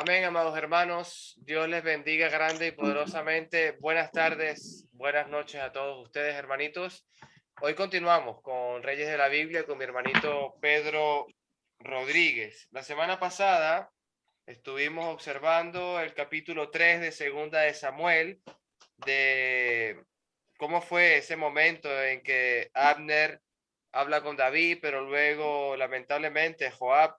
Amén, amados hermanos. Dios les bendiga grande y poderosamente. Buenas tardes, buenas noches a todos ustedes, hermanitos. Hoy continuamos con Reyes de la Biblia con mi hermanito Pedro Rodríguez. La semana pasada estuvimos observando el capítulo 3 de Segunda de Samuel, de cómo fue ese momento en que Abner habla con David, pero luego lamentablemente Joab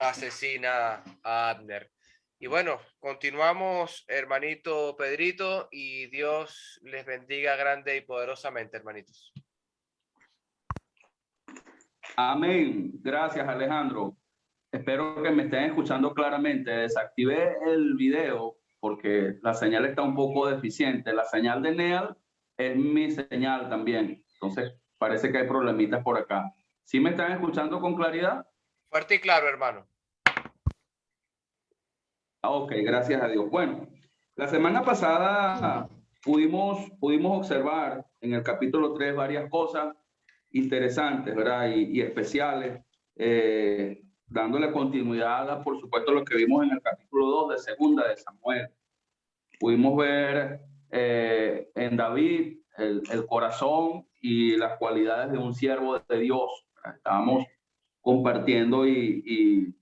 asesina a Abner. Y bueno, continuamos, hermanito Pedrito, y Dios les bendiga grande y poderosamente, hermanitos. Amén. Gracias, Alejandro. Espero que me estén escuchando claramente. Desactivé el video porque la señal está un poco deficiente. La señal de Neal es mi señal también. Entonces, parece que hay problemitas por acá. ¿Sí me están escuchando con claridad? Fuerte y claro, hermano. Ok, gracias a Dios. Bueno, la semana pasada pudimos observar en el capítulo 3 varias cosas interesantes, ¿verdad? Y especiales, dándole continuidad a, por supuesto, lo que vimos en el capítulo 2 de Segunda de Samuel. Pudimos ver en David el corazón y las cualidades de un siervo de Dios. Estábamos compartiendo y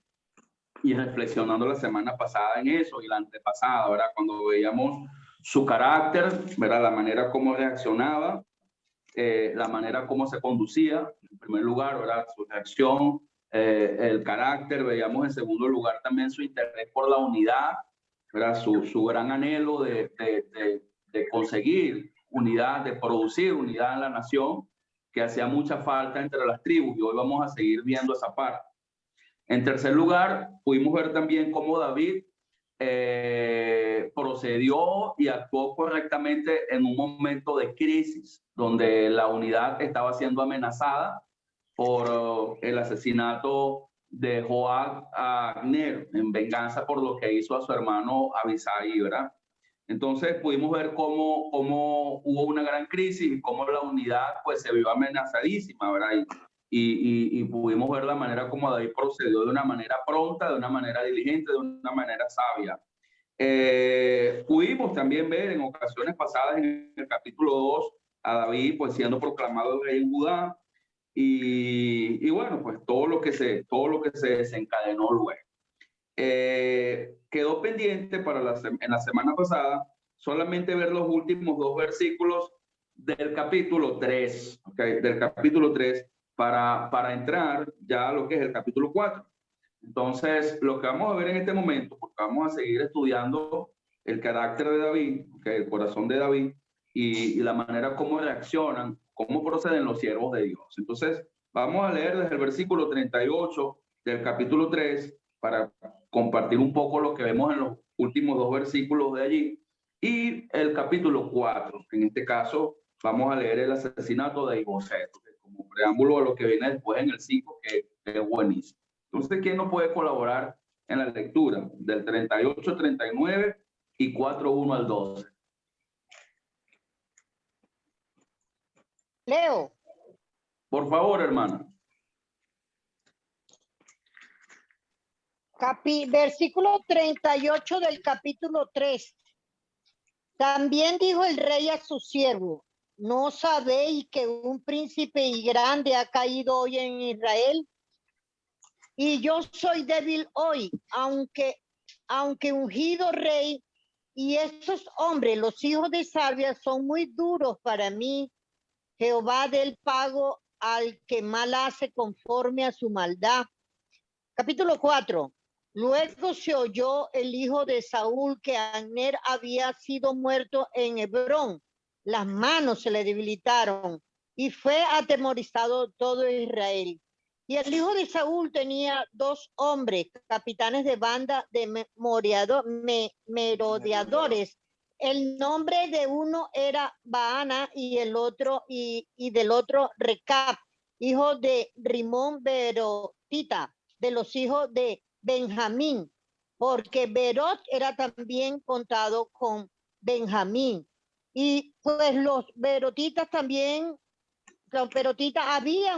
reflexionando la semana pasada en eso y la antepasada, ¿verdad? Cuando veíamos su carácter, ¿verdad? La manera como reaccionaba, la manera como se conducía, en primer lugar, ¿verdad? Su reacción, el carácter, veíamos en segundo lugar también su interés por la unidad, ¿verdad? Su gran anhelo de conseguir unidad, de producir unidad en la nación, que hacía mucha falta entre las tribus, y hoy vamos a seguir viendo esa parte. En tercer lugar, pudimos ver también cómo David procedió y actuó correctamente en un momento de crisis, donde la unidad estaba siendo amenazada por el asesinato de Joab a Abner, en venganza por lo que hizo a su hermano Abisai, ¿verdad? Entonces pudimos ver cómo hubo una gran crisis y cómo la unidad pues se vio amenazadísima, ¿verdad? Y pudimos ver la manera como David procedió de una manera pronta, de una manera diligente, de una manera sabia. Pudimos también ver en ocasiones pasadas en el capítulo 2 a David pues siendo proclamado rey en Judá y bueno, pues todo lo que se desencadenó luego. Quedó pendiente para en la semana pasada solamente ver los últimos dos versículos del capítulo 3, ¿okay? Del capítulo 3 para entrar ya a lo que es el capítulo 4. Entonces, lo que vamos a ver en este momento, porque vamos a seguir estudiando el carácter de David, ¿okay? El corazón de David y la manera como reaccionan, cómo proceden los siervos de Dios. Entonces, vamos a leer desde el versículo 38 del capítulo 3 para compartir un poco lo que vemos en los últimos dos versículos de allí y el capítulo 4. En este caso, vamos a leer el asesinato de Iboset, como preámbulo a lo que viene después en el 5, que es buenísimo. Entonces, ¿quién nos puede colaborar en la lectura del 38, 39 y 4, 1 al 12? Leo. Por favor, hermana. Versículo 38 del capítulo 3. También dijo el rey a su siervo: ¿no sabéis que un príncipe y grande ha caído hoy en Israel? Y yo soy débil hoy, aunque ungido rey, y estos hombres, los hijos de Sarvia, son muy duros para mí. Jehová del pago al que mal hace conforme a su maldad. Capítulo 4. Luego se oyó el hijo de Saúl que Abner había sido muerto en Hebrón. Las manos se le debilitaron y fue atemorizado todo Israel. Y el hijo de Saúl tenía dos hombres, capitanes de banda de merodeadores. El nombre de uno era Baana y el otro y del otro Recab, hijo de Rimón Berotita, de los hijos de Benjamín, porque Berot era también contado con Benjamín. Y pues los berotitas habían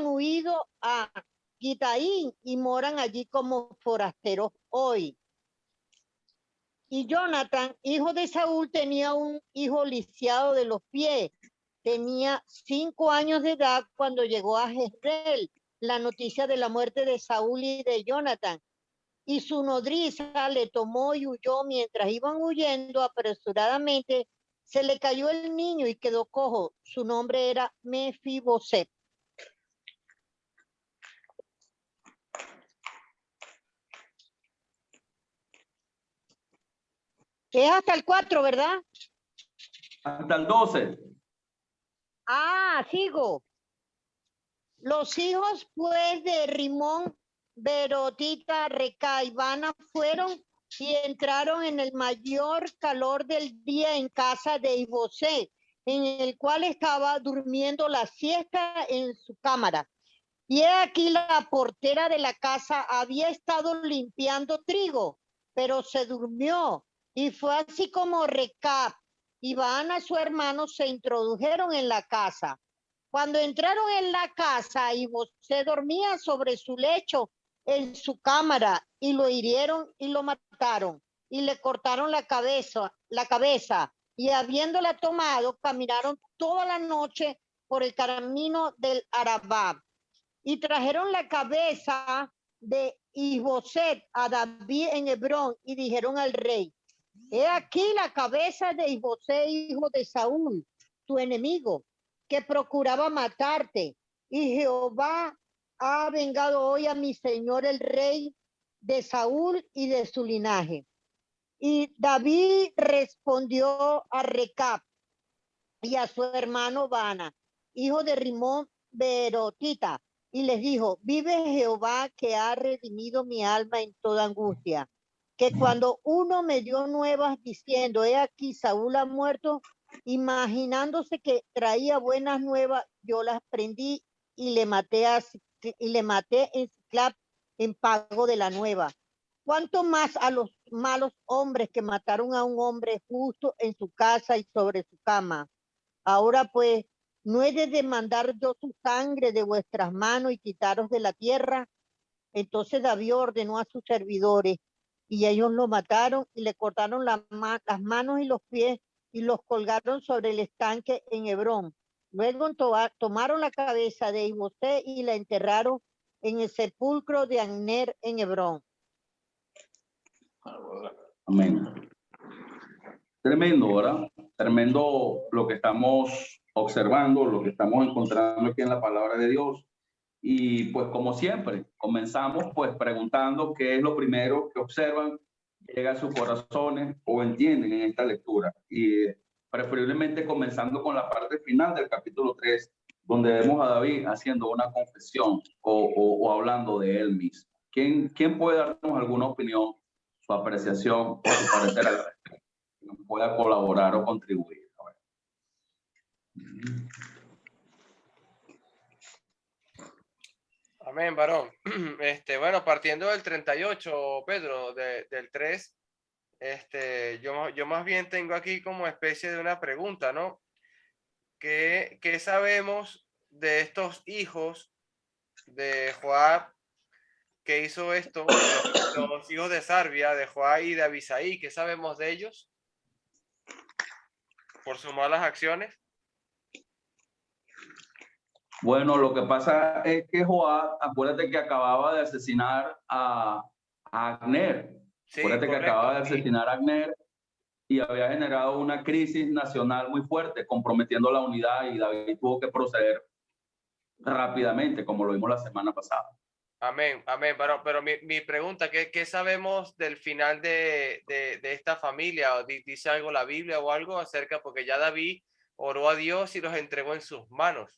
huido a Gitaín y moran allí como forasteros hoy. Y Jonathan, hijo de Saúl, tenía un hijo lisiado de los pies. Tenía 5 años de edad cuando llegó a Jezreel la noticia de la muerte de Saúl y de Jonathan. Y su nodriza le tomó y huyó. Mientras iban huyendo apresuradamente, se le cayó el niño y quedó cojo. Su nombre era Mefiboset. Es hasta el 4, ¿verdad? Hasta el 12. Ah, sigo. Los hijos pues de Rimón, Berotita, Reca y Bana fueron y entraron en el mayor calor del día en casa de Isbosé, en el cual estaba durmiendo la siesta en su cámara. Y he aquí la portera de la casa había estado limpiando trigo, pero se durmió. Y fue así como Recab y Baana, su hermano, se introdujeron en la casa. Cuando entraron en la casa, Isbosé dormía sobre su lecho en su cámara, y lo hirieron y lo mataron, y le cortaron la cabeza, y habiéndola tomado, caminaron toda la noche por el camino del Arabá. Y trajeron la cabeza de Isboset a David en Hebrón, y dijeron al rey: he aquí la cabeza de Isboset, hijo de Saúl, tu enemigo, que procuraba matarte. Y Jehová ha vengado hoy a mi señor el rey de Saúl y de su linaje. Y David respondió a Recab y a su hermano Bana, hijo de Rimón Berotita, y les dijo: vive Jehová, que ha redimido mi alma en toda angustia, que cuando uno me dio nuevas diciendo: he aquí Saúl ha muerto, imaginándose que traía buenas nuevas, yo las prendí y le maté en Siclap en pago de la nueva. ¿Cuánto más a los malos hombres que mataron a un hombre justo en su casa y sobre su cama? Ahora pues, ¿no he de demandar yo su sangre de vuestras manos y quitaros de la tierra? Entonces David ordenó a sus servidores, y ellos lo mataron y le cortaron las manos y los pies y los colgaron sobre el estanque en Hebrón. Luego tomaron la cabeza de Isbosé y la enterraron en el sepulcro de Abner en Hebrón. Amén. Tremendo, ¿verdad? Tremendo lo que estamos observando, lo que estamos encontrando aquí en la palabra de Dios. Y pues como siempre, comenzamos pues preguntando qué es lo primero que observan, llega a sus corazones o entienden en esta lectura. Y preferiblemente comenzando con la parte final del capítulo 3, donde vemos a David haciendo una confesión o hablando de él mismo. ¿Quién puede darnos alguna opinión, su apreciación o su parecer al respecto? Que nos pueda colaborar o contribuir. Amén, varón. Bueno, partiendo del 38, Pedro, del 3, yo más bien tengo aquí como especie de una pregunta, ¿no? ¿Qué sabemos de estos hijos de Joab que hizo esto? Los hijos de Sarbia, de Joab y de Abisaí, ¿qué sabemos de ellos por sus malas acciones? Bueno, lo que pasa es que Joab, acuérdate que acababa de asesinar a Abner. Sí, Acuérdate que correcto. acababa de asesinar a Abner y había generado una crisis nacional muy fuerte, comprometiendo la unidad, y David tuvo que proceder rápidamente, como lo vimos la semana pasada. Amén, amén. Pero mi pregunta, ¿qué sabemos del final de esta familia? ¿O dice algo la Biblia o algo acerca? Porque ya David oró a Dios y los entregó en sus manos.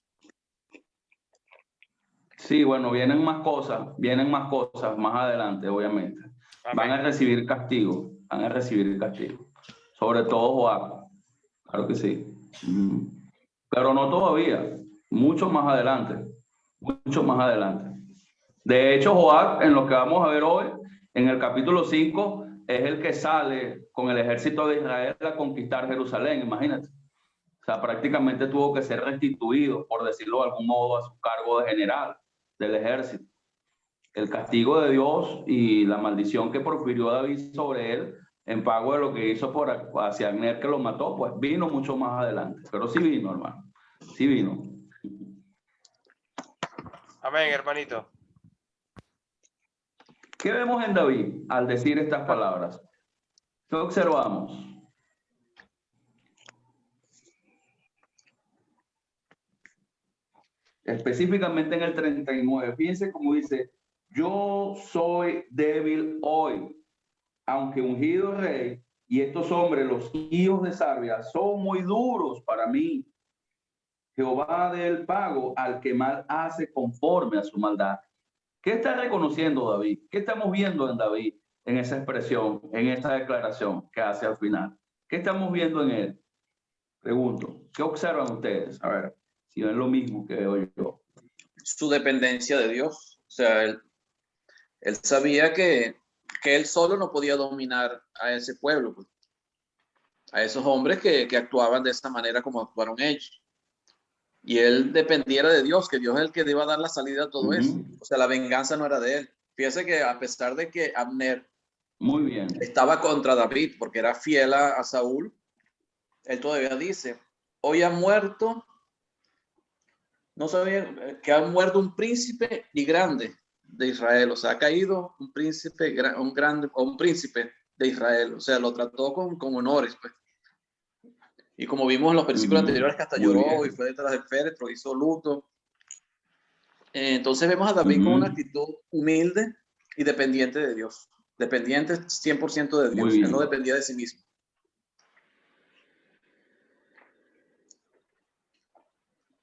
Sí, bueno, vienen más cosas más adelante, obviamente. Amén. Van a recibir castigo, sobre todo Joab, claro que sí. Pero no todavía, mucho más adelante. De hecho, Joab, en lo que vamos a ver hoy, en el capítulo 5, es el que sale con el ejército de Israel a conquistar Jerusalén, imagínate. O sea, prácticamente tuvo que ser restituido, por decirlo de algún modo, a su cargo de general del ejército. El castigo de Dios y la maldición que profirió David sobre él en pago de lo que hizo hacia Abner, que lo mató, pues vino mucho más adelante. Pero sí vino, hermano. Sí vino. Amén, hermanito. ¿Qué vemos en David al decir estas palabras? ¿Qué observamos? Específicamente en el 39, fíjense cómo dice: yo soy débil hoy, aunque ungido rey, y estos hombres, los hijos de Sarvia, son muy duros para mí. Jehová dé el pago al que mal hace conforme a su maldad. ¿Qué está reconociendo David? ¿Qué estamos viendo en David, en esa expresión, en esa declaración que hace al final? ¿Qué estamos viendo en él? Pregunto, ¿qué observan ustedes? A ver, si ven lo mismo que veo yo. Su dependencia de Dios. O sea, él sabía que él solo no podía dominar a ese pueblo, pues, a esos hombres que actuaban de esa manera como actuaron ellos. Y él dependiera de Dios, que Dios es el que iba a dar la salida a todo eso. O sea, la venganza no era de él. Fíjese que a pesar de que Abner muy bien estaba contra David porque era fiel a Saúl, él todavía dice: hoy ha muerto, no sabía que ha muerto un príncipe y grande de Israel. O sea, ha caído un príncipe, un príncipe de Israel. O sea, lo trató con honores, pues. Y como vimos en los versículos anteriores, que hasta lloró y fue detrás del féretro, hizo luto. Entonces vemos a David con una actitud humilde y dependiente de Dios. Dependiente 100% de Dios. Él no dependía de sí mismo.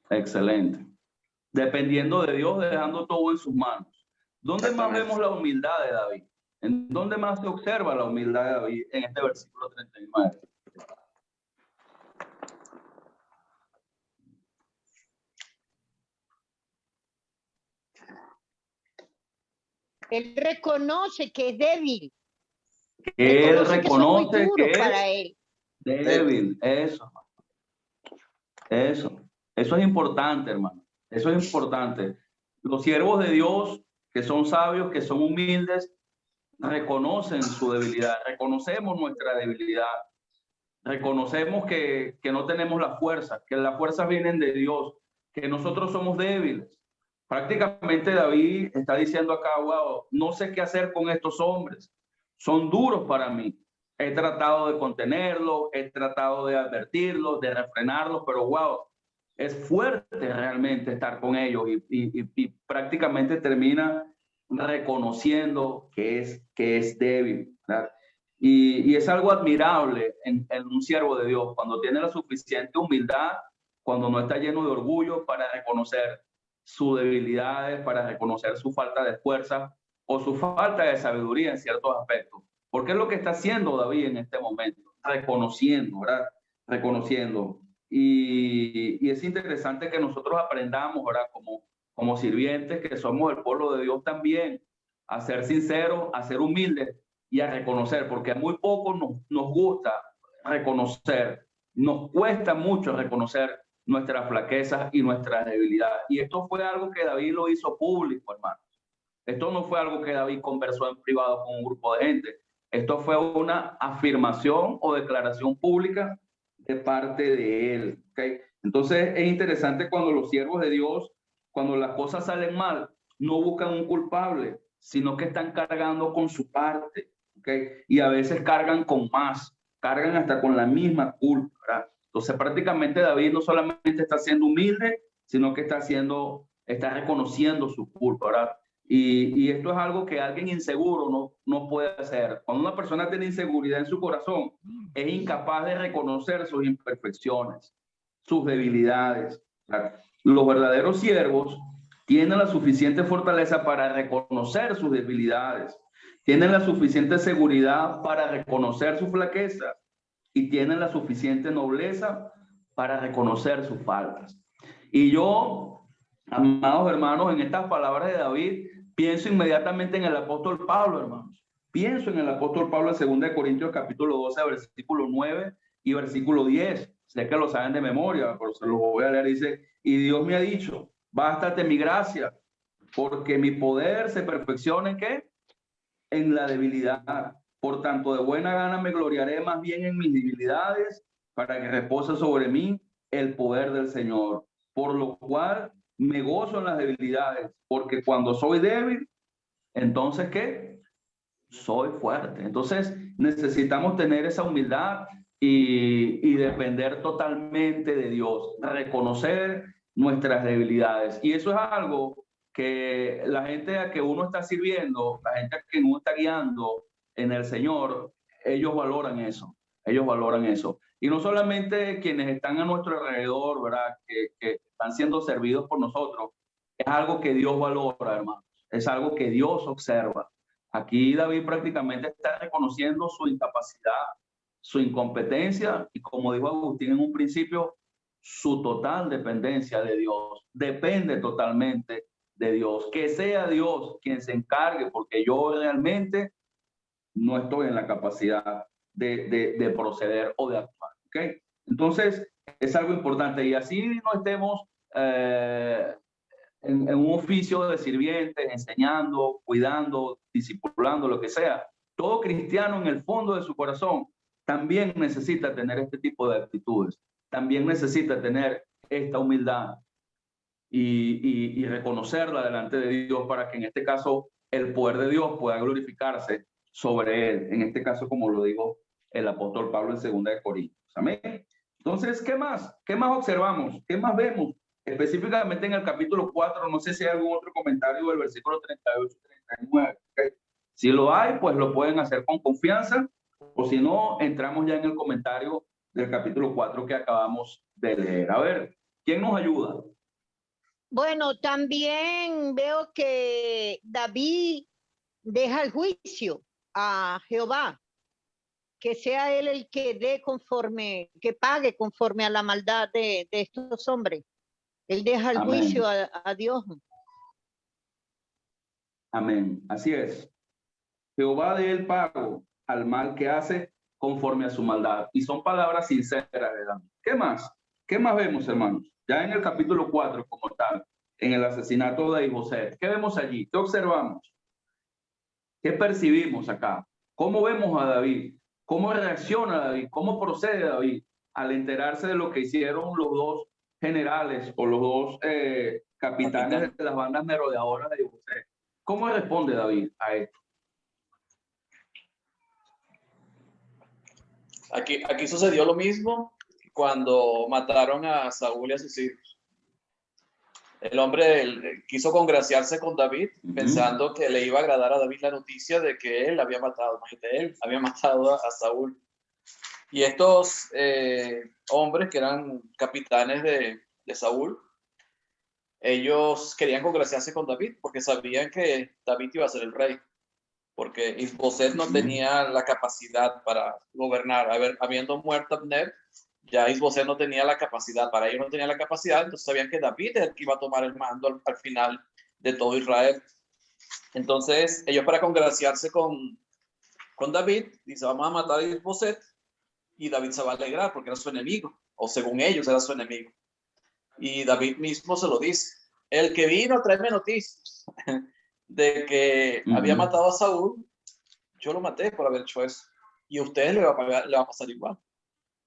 Excelente. Dependiendo de Dios, dejando todo en sus manos. ¿Dónde más vemos la humildad de David? ¿En dónde más se observa la humildad de David? En este versículo 39. Él reconoce que es débil. Él reconoce que que para él. Débil. Eso es importante, hermano. Eso es importante. Los siervos de Dios, que son sabios, que son humildes, reconocen su debilidad. Reconocemos nuestra debilidad. Reconocemos que no tenemos la fuerza, que las fuerzas vienen de Dios, que nosotros somos débiles. Prácticamente David está diciendo acá: wow, no sé qué hacer con estos hombres. Son duros para mí. He tratado de contenerlos, he tratado de advertirlos, de refrenarlos, pero wow, es fuerte realmente estar con ellos y prácticamente termina reconociendo que es débil, ¿verdad? Y es algo admirable en un siervo de Dios, cuando tiene la suficiente humildad, cuando no está lleno de orgullo para reconocer sus debilidades, para reconocer su falta de fuerza o su falta de sabiduría en ciertos aspectos. Porque es lo que está haciendo David en este momento, reconociendo, ¿verdad? Reconociendo. Y es interesante que nosotros aprendamos, ¿verdad? Como sirvientes, que somos el pueblo de Dios también, a ser sinceros, a ser humildes y a reconocer, porque a muy poco nos gusta reconocer, nos cuesta mucho reconocer nuestras flaquezas y nuestras debilidades. Y esto fue algo que David lo hizo público, hermano. Esto no fue algo que David conversó en privado con un grupo de gente. Esto fue una afirmación o declaración pública de parte de él. ¿Okay? Entonces es interesante cuando los siervos de Dios, cuando las cosas salen mal, no buscan un culpable, sino que están cargando con su parte. ¿Okay? Y a veces cargan con más, cargan hasta con la misma culpa, ¿verdad? Entonces prácticamente David no solamente está siendo humilde, sino que está reconociendo su culpa, ¿verdad? Y esto es algo que alguien inseguro no puede hacer. Cuando una persona tiene inseguridad en su corazón, es incapaz de reconocer sus imperfecciones, sus debilidades. Los verdaderos siervos tienen la suficiente fortaleza para reconocer sus debilidades, tienen la suficiente seguridad para reconocer sus flaquezas y tienen la suficiente nobleza para reconocer sus faltas. Y yo, amados hermanos, en estas palabras de David, pienso inmediatamente en el apóstol Pablo, hermanos. Pienso en el apóstol Pablo en 2 Corintios capítulo 12, versículo 9 y versículo 10. Sé que lo saben de memoria, pero se los voy a leer. Dice: y Dios me ha dicho, bástate mi gracia, porque mi poder se perfecciona ¿en qué? En la debilidad. Por tanto, de buena gana me gloriaré más bien en mis debilidades, para que repose sobre mí el poder del Señor. Por lo cual me gozo en las debilidades, porque cuando soy débil, entonces, ¿qué? Soy fuerte. Entonces, necesitamos tener esa humildad y depender totalmente de Dios, reconocer nuestras debilidades. Y eso es algo que la gente a que uno está sirviendo, la gente a que uno está guiando en el Señor, ellos valoran eso. Ellos valoran eso. Y no solamente quienes están a nuestro alrededor, ¿verdad? Que están siendo servidos por nosotros. Es algo que Dios valora, hermanos. Es algo que Dios observa. Aquí David prácticamente está reconociendo su incapacidad, su incompetencia y, como dijo Agustín en un principio, su total dependencia de Dios. Depende totalmente de Dios. Que sea Dios quien se encargue, porque yo realmente no estoy en la capacidad de proceder o de actuar. ¿Okay? Entonces, es algo importante. Y así no estemos en un oficio de sirvientes, enseñando, cuidando, discipulando, lo que sea. Todo cristiano en el fondo de su corazón también necesita tener este tipo de actitudes, también necesita tener esta humildad y reconocerla delante de Dios para que en este caso el poder de Dios pueda glorificarse sobre él, en este caso como lo dijo el apóstol Pablo en 2 Corintios. Amén. Entonces, ¿qué más? ¿Qué más observamos? ¿Qué más vemos? Específicamente en el capítulo 4, no sé si hay algún otro comentario del versículo 38-39. ¿Okay? Si lo hay, pues lo pueden hacer con confianza, o si no, entramos ya en el comentario del capítulo 4 que acabamos de leer. A ver, ¿quién nos ayuda? Bueno, también veo que David deja el juicio a Jehová, que sea él el que dé conforme, que pague conforme a la maldad de estos hombres. Él deja el Amén. juicio a Dios. Amén. Así es. Jehová dé el pago al mal que hace conforme a su maldad. Y son palabras sinceras de David. ¿Qué más? ¿Qué más vemos, hermanos? Ya en el capítulo 4, como tal, en el asesinato de José. ¿Qué vemos allí? ¿Qué observamos? ¿Qué percibimos acá? ¿Cómo vemos a David? ¿Cómo reacciona David? ¿Cómo procede David al enterarse de lo que hicieron los dos generales o los dos capitanes de las bandas merodeadoras de José? ¿Cómo responde David a esto? Aquí sucedió lo mismo cuando mataron a Saúl y a sus hijos. El hombre quiso congraciarse con David, pensando que le iba a agradar a David la noticia de que él había matado, imagínate, él había matado a Saúl. Y estos hombres que eran capitanes de Saúl, ellos querían congraciarse con David porque sabían que David iba a ser el rey, porque Isboset no tenía la capacidad para gobernar. Habiendo muerto Abner, ya Isboset no tenía la capacidad, para ellos no tenía la capacidad, entonces sabían que David es el que iba a tomar el mando al final de todo Israel. Entonces ellos, para congraciarse con David, dice: vamos a matar a Isboset y David se va a alegrar porque era su enemigo, o según ellos era su enemigo. Y David mismo se lo dice: el que vino a traerme noticias de que había matado a Saúl, yo lo maté por haber hecho eso, y a ustedes le va a pasar igual.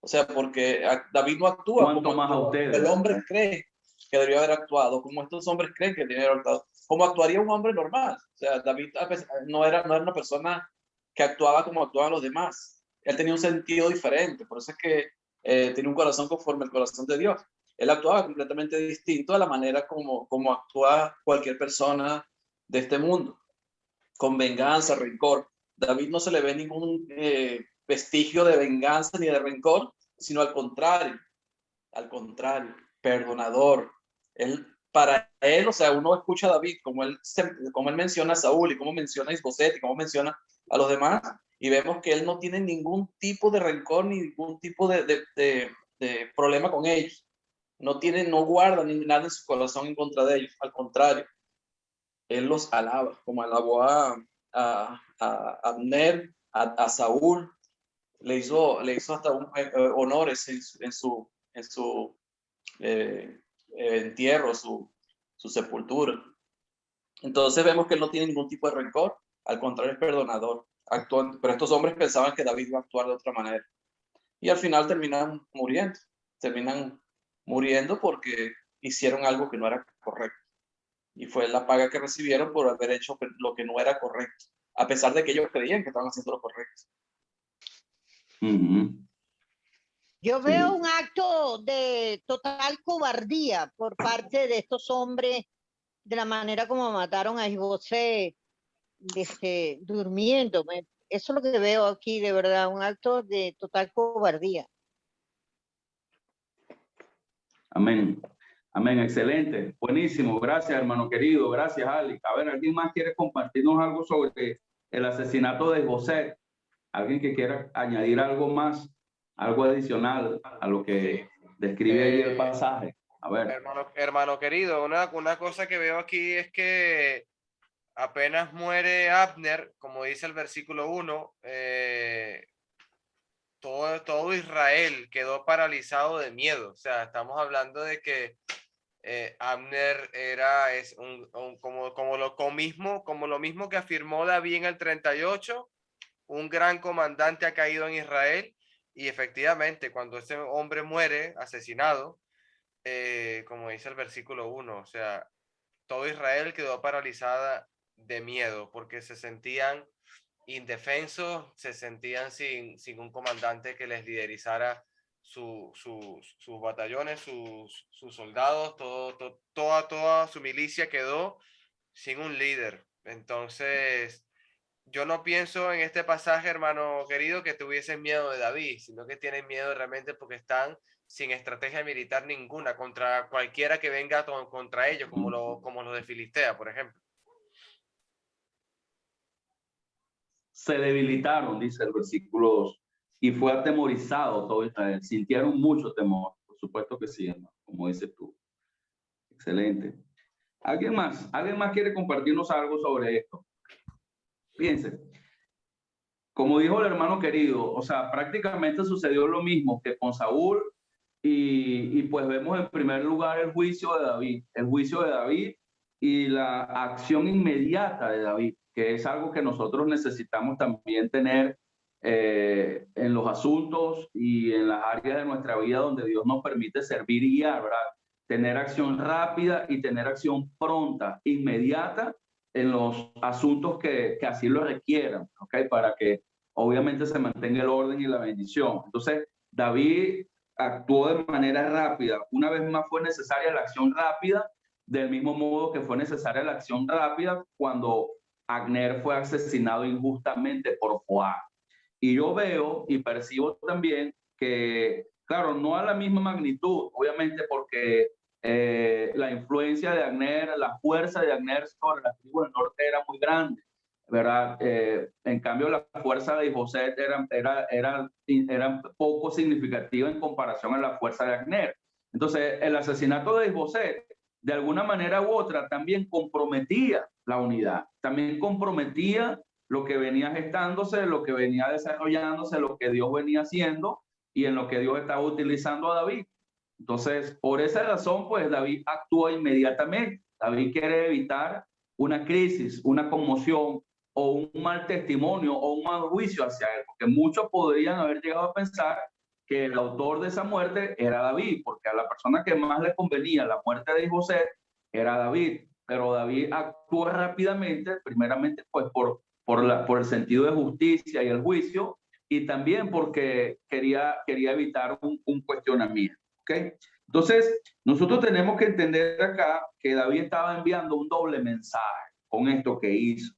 O sea, porque David no actúa como más a ustedes. El hombre cree que debió haber actuado, como estos hombres creen que debió haber actuado, como actuaría un hombre normal. O sea, David no era una persona que actuaba como actuaban los demás. Él tenía un sentido diferente, por eso es que tenía un corazón conforme al corazón de Dios. Él actuaba completamente distinto a la manera como actúa cualquier persona de este mundo, con venganza, rencor. David no se le ve ningún vestigio de venganza ni de rencor, sino al contrario, perdonador. Para él, o sea, uno escucha a David como él menciona a Saúl y cómo menciona a Isboset y cómo menciona a los demás, y vemos que él no tiene ningún tipo de rencor ni ningún tipo de problema con ellos. No guarda ni nada en su corazón en contra de ellos, al contrario, él los alaba, como alabó a Abner, a Saúl, le hizo hasta honores en su entierro, su sepultura. Entonces vemos que él no tiene ningún tipo de rencor, al contrario, es perdonador. actuando, pero estos hombres pensaban que David iba a actuar de otra manera. Y al final terminan muriendo porque hicieron algo que no era correcto. Y fue la paga que recibieron por haber hecho lo que no era correcto, a pesar de que ellos creían que estaban haciendo lo correcto. Yo veo un acto de total cobardía por parte de estos hombres, de la manera como mataron a Isbosé, durmiendo. Eso es lo que veo aquí, de verdad, un acto de total cobardía. Amén. Amén, excelente. Buenísimo. Gracias, hermano querido. Gracias, Ali. A ver, ¿alguien más quiere compartirnos algo sobre el asesinato de José? ¿Alguien que quiera añadir algo más, algo adicional a lo que describe ahí el pasaje? A ver. Hermano querido, una cosa que veo aquí es que apenas muere Abner, como dice el versículo 1, todo Israel quedó paralizado de miedo. O sea, estamos hablando de que Abner es como lo mismo que afirmó David en el 38, un gran comandante ha caído en Israel, y efectivamente cuando ese hombre muere asesinado, como dice el versículo 1, o sea, todo Israel quedó paralizada de miedo porque se sentían indefensos, se sentían sin un comandante que les liderizara sus batallones, sus soldados, toda su milicia quedó sin un líder. Entonces, yo no pienso en este pasaje, hermano querido, que tuviesen miedo de David, sino que tienen miedo realmente porque están sin estrategia militar ninguna contra cualquiera que venga contra ellos, como los de Filistea, por ejemplo. Se debilitaron, dice el versículo 2, y fue atemorizado todo Israel. Sintieron mucho temor, por supuesto que sí, hermano, como dices tú. Excelente. ¿Alguien más quiere compartirnos algo sobre esto? Fíjense, como dijo el hermano querido, o sea, prácticamente sucedió lo mismo que con Saúl, y pues vemos en primer lugar el juicio de David y la acción inmediata de David, que es algo que nosotros necesitamos también tener en los asuntos y en las áreas de nuestra vida donde Dios nos permite servir y guiar, ¿verdad? Tener acción rápida y tener acción pronta, inmediata, en los asuntos que así lo requieran, ¿ok? Para que obviamente se mantenga el orden y la bendición. Entonces, David actuó de manera rápida. Una vez más fue necesaria la acción rápida, del mismo modo que fue necesaria la acción rápida cuando Abner fue asesinado injustamente por Joab. Y yo veo y percibo también que, claro, no a la misma magnitud, obviamente porque la influencia de Abner, la fuerza de Abner sobre la tribu del norte era muy grande, ¿verdad? En cambio, la fuerza de José era poco significativa en comparación a la fuerza de Abner. Entonces, el asesinato de José, de alguna manera u otra, también comprometía la unidad, también comprometía lo que venía gestándose, lo que venía desarrollándose, lo que Dios venía haciendo y en lo que Dios estaba utilizando a David. Entonces, por esa razón, pues David actúa inmediatamente. David quiere evitar una crisis, una conmoción o un mal testimonio o un mal juicio hacia él, porque muchos podrían haber llegado a pensar que el autor de esa muerte era David, porque a la persona que más le convenía la muerte de José era David, pero David actuó rápidamente, primeramente pues por el sentido de justicia y el juicio, y también porque quería evitar un cuestionamiento, ¿ok? Entonces, nosotros tenemos que entender acá que David estaba enviando un doble mensaje con esto que hizo.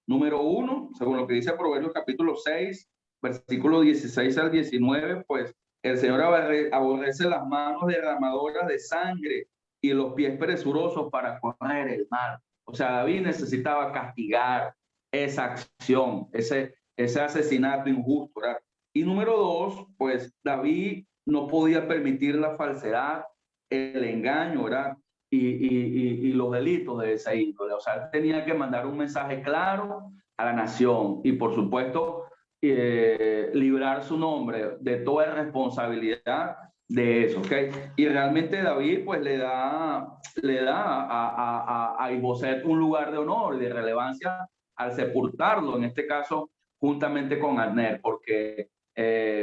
Número uno, según lo que dice Proverbios capítulo 6, versículo 16 al 19, pues el Señor aborrece las manos derramadoras de sangre y los pies presurosos para correr el mal. O sea, David necesitaba castigar esa acción, ese asesinato injusto, ¿verdad? Y número dos, pues David no podía permitir la falsedad, el engaño, ¿verdad? Y los delitos de esa índole. O sea, él tenía que mandar un mensaje claro a la nación y, por supuesto, librar su nombre de toda responsabilidad de eso, ¿ok? Y realmente David, pues, le da a Isboset un lugar de honor y de relevancia al sepultarlo, en este caso, juntamente con Abner, porque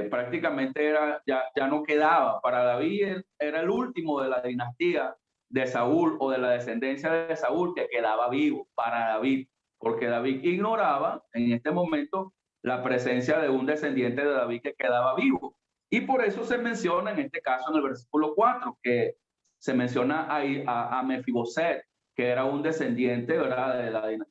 prácticamente ya no quedaba. Para David era el último de la dinastía de Saúl o de la descendencia de Saúl que quedaba vivo para David, porque David ignoraba en este momento la presencia de un descendiente de David que quedaba vivo. Y por eso se menciona en este caso en el versículo 4, que se menciona a Mefiboset, que era un descendiente, ¿verdad?,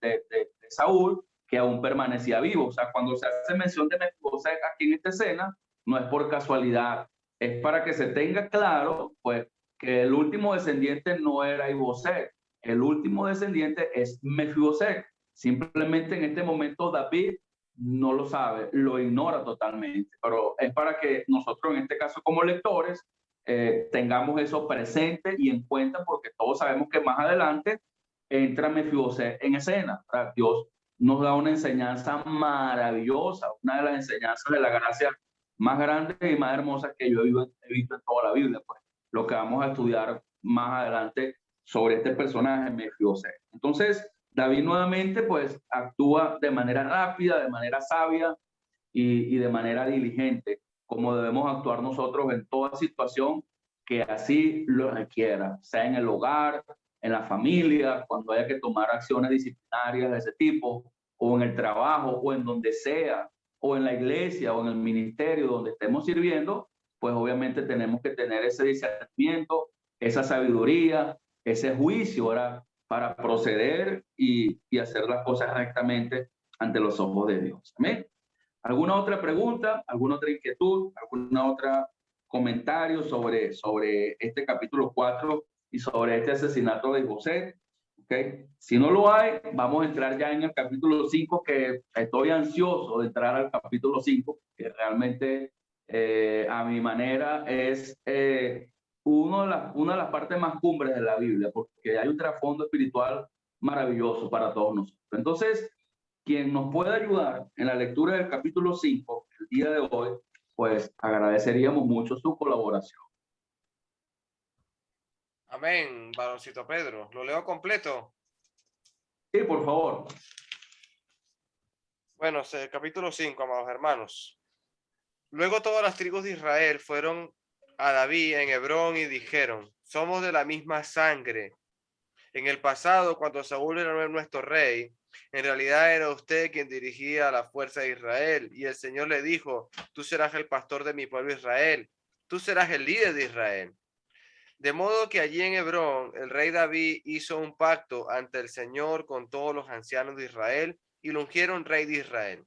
de Saúl, que aún permanecía vivo. O sea, cuando se hace mención de Mefiboset aquí en esta escena, no es por casualidad, es para que se tenga claro, pues, que el último descendiente no era Iboset, el último descendiente es Mefiboset. Simplemente en este momento David no lo sabe, lo ignora totalmente, pero es para que nosotros en este caso como lectores tengamos eso presente y en cuenta, porque todos sabemos que más adelante entra Mefiboset en escena. ¿Verdad? Dios nos da una enseñanza maravillosa, una de las enseñanzas de la gracia más grandes y más hermosas que yo he visto en toda la Biblia, pues, lo que vamos a estudiar más adelante sobre este personaje, Mefiboset. Entonces, David nuevamente, pues, actúa de manera rápida, de manera sabia y de manera diligente, como debemos actuar nosotros en toda situación que así lo requiera, sea en el hogar, en la familia, cuando haya que tomar acciones disciplinarias de ese tipo, o en el trabajo, o en donde sea, o en la iglesia, o en el ministerio donde estemos sirviendo, pues obviamente tenemos que tener ese discernimiento, esa sabiduría, ese juicio, ¿verdad?, para proceder y hacer las cosas rectamente ante los ojos de Dios. Amén. ¿Alguna otra pregunta? ¿Alguna otra inquietud? ¿Alguna otra comentario sobre este capítulo 4 y sobre este asesinato de José? ¿Okay? Si no lo hay, vamos a entrar ya en el capítulo 5, que estoy ansioso de entrar al capítulo 5, que realmente a mi manera es una de las partes más cumbres de la Biblia, porque hay un trasfondo espiritual maravilloso para todos nosotros. Entonces, quien nos pueda ayudar en la lectura del capítulo 5, el día de hoy, pues agradeceríamos mucho su colaboración. Amén, varoncito Pedro. ¿Lo leo completo? Sí, por favor. Bueno, capítulo 5, amados hermanos. Luego todas las tribus de Israel fueron a David en Hebrón y dijeron: somos de la misma sangre. En el pasado, cuando Saúl era nuestro rey, en realidad era usted quien dirigía la fuerza de Israel. Y el Señor le dijo: tú serás el pastor de mi pueblo Israel. Tú serás el líder de Israel. De modo que allí en Hebrón, el rey David hizo un pacto ante el Señor con todos los ancianos de Israel y lo ungieron rey de Israel.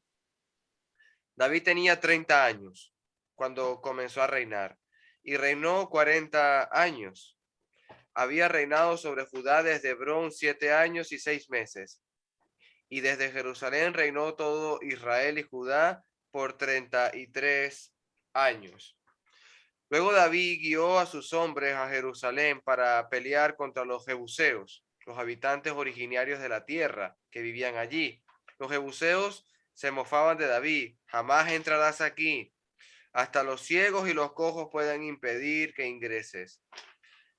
David tenía 30 años cuando comenzó a reinar y reinó 40 años. Había reinado sobre Judá desde Hebrón 7 años y 6 meses. Y desde Jerusalén reinó todo Israel y Judá por 33 años. Luego David guió a sus hombres a Jerusalén para pelear contra los jebuseos, los habitantes originarios de la tierra que vivían allí. Los jebuseos se mofaban de David: jamás entrarás aquí, hasta los ciegos y los cojos pueden impedir que ingreses.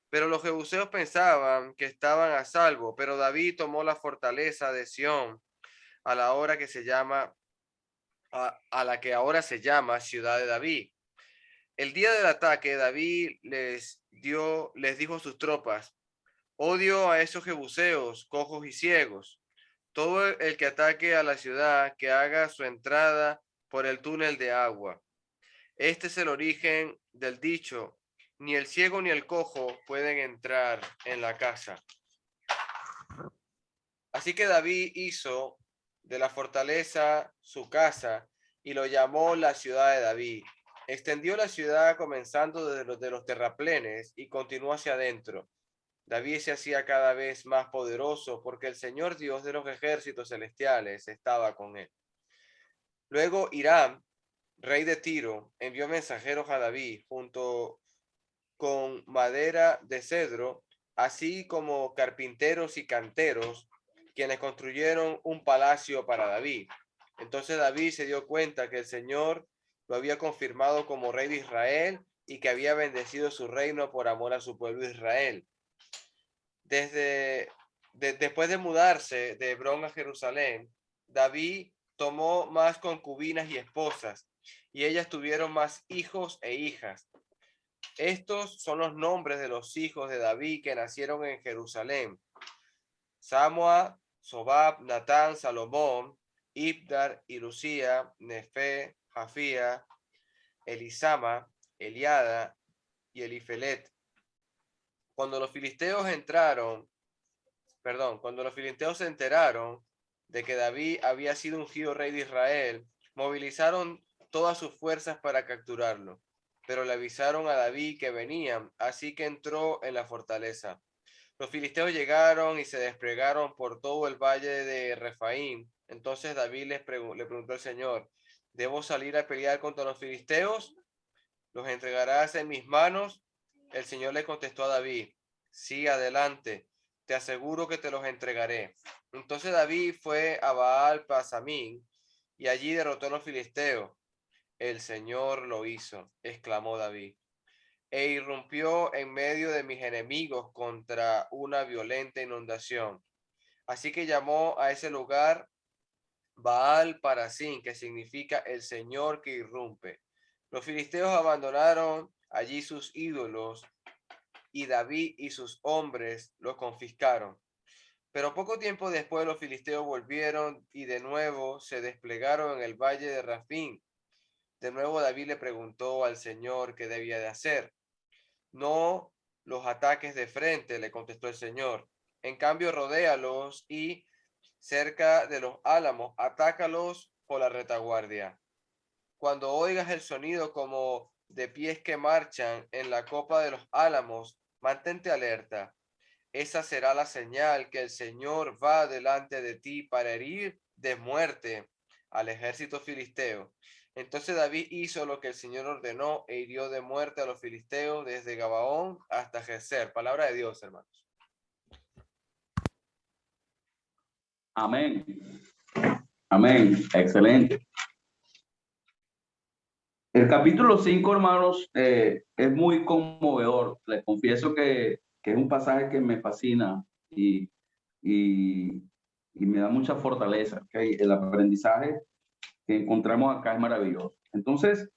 Pero los jebuseos pensaban que estaban a salvo, pero David tomó la fortaleza de Sión a la que ahora se llama Ciudad de David. El día del ataque, David les dijo a sus tropas: odio a esos jebuseos, cojos y ciegos. Todo el que ataque a la ciudad, que haga su entrada por el túnel de agua. Este es el origen del dicho: ni el ciego ni el cojo pueden entrar en la casa. Así que David hizo de la fortaleza su casa y lo llamó la ciudad de David. Extendió la ciudad comenzando desde los terraplenes y continuó hacia adentro. David se hacía cada vez más poderoso porque el Señor Dios de los ejércitos celestiales estaba con él. Luego Hiram, rey de Tiro, envió mensajeros a David junto con madera de cedro, así como carpinteros y canteros, quienes construyeron un palacio para David. Entonces David se dio cuenta que el Señor lo había confirmado como rey de Israel y que había bendecido su reino por amor a su pueblo Israel. Después de mudarse de Hebrón a Jerusalén, David tomó más concubinas y esposas, y ellas tuvieron más hijos e hijas. Estos son los nombres de los hijos de David que nacieron en Jerusalén: Samua, Sobab, Natán, Salomón, Ibdar, Irusía, Nefe, Jafía, Elisama, Eliada y Elifelet. Cuando los filisteos se enteraron de que David había sido ungido rey de Israel, movilizaron todas sus fuerzas para capturarlo, pero le avisaron a David que venían, así que entró en la fortaleza. Los filisteos llegaron y se desplegaron por todo el valle de Refaim. Entonces David le preguntó al Señor: ¿debo salir a pelear contra los filisteos? ¿Los entregarás en mis manos? El Señor le contestó a David: sí, adelante, te aseguro que te los entregaré. Entonces David fue a Baal Pasamín y allí derrotó a los filisteos. El Señor lo hizo, exclamó David, e irrumpió en medio de mis enemigos contra una violenta inundación. Así que llamó a ese lugar Baal Parasín, que significa el Señor que irrumpe. Los filisteos abandonaron allí sus ídolos y David y sus hombres los confiscaron. Pero poco tiempo después los filisteos volvieron y de nuevo se desplegaron en el valle de Rafín. De nuevo David le preguntó al Señor qué debía de hacer. No los ataques de frente, le contestó el Señor. En cambio, rodéalos y cerca de los álamos, atácalos por la retaguardia. Cuando oigas el sonido como de pies que marchan en la copa de los álamos, mantente alerta. Esa será la señal que el Señor va delante de ti para herir de muerte al ejército filisteo. Entonces David hizo lo que el Señor ordenó e hirió de muerte a los filisteos desde Gabaón hasta Gezer. Palabra de Dios, hermanos. Amén. Amén. Excelente. El capítulo 5, hermanos, es muy conmovedor. Les confieso que es un pasaje que me fascina y, y me da mucha fortaleza. ¿Okay? El aprendizaje que encontramos acá es maravilloso. Entonces,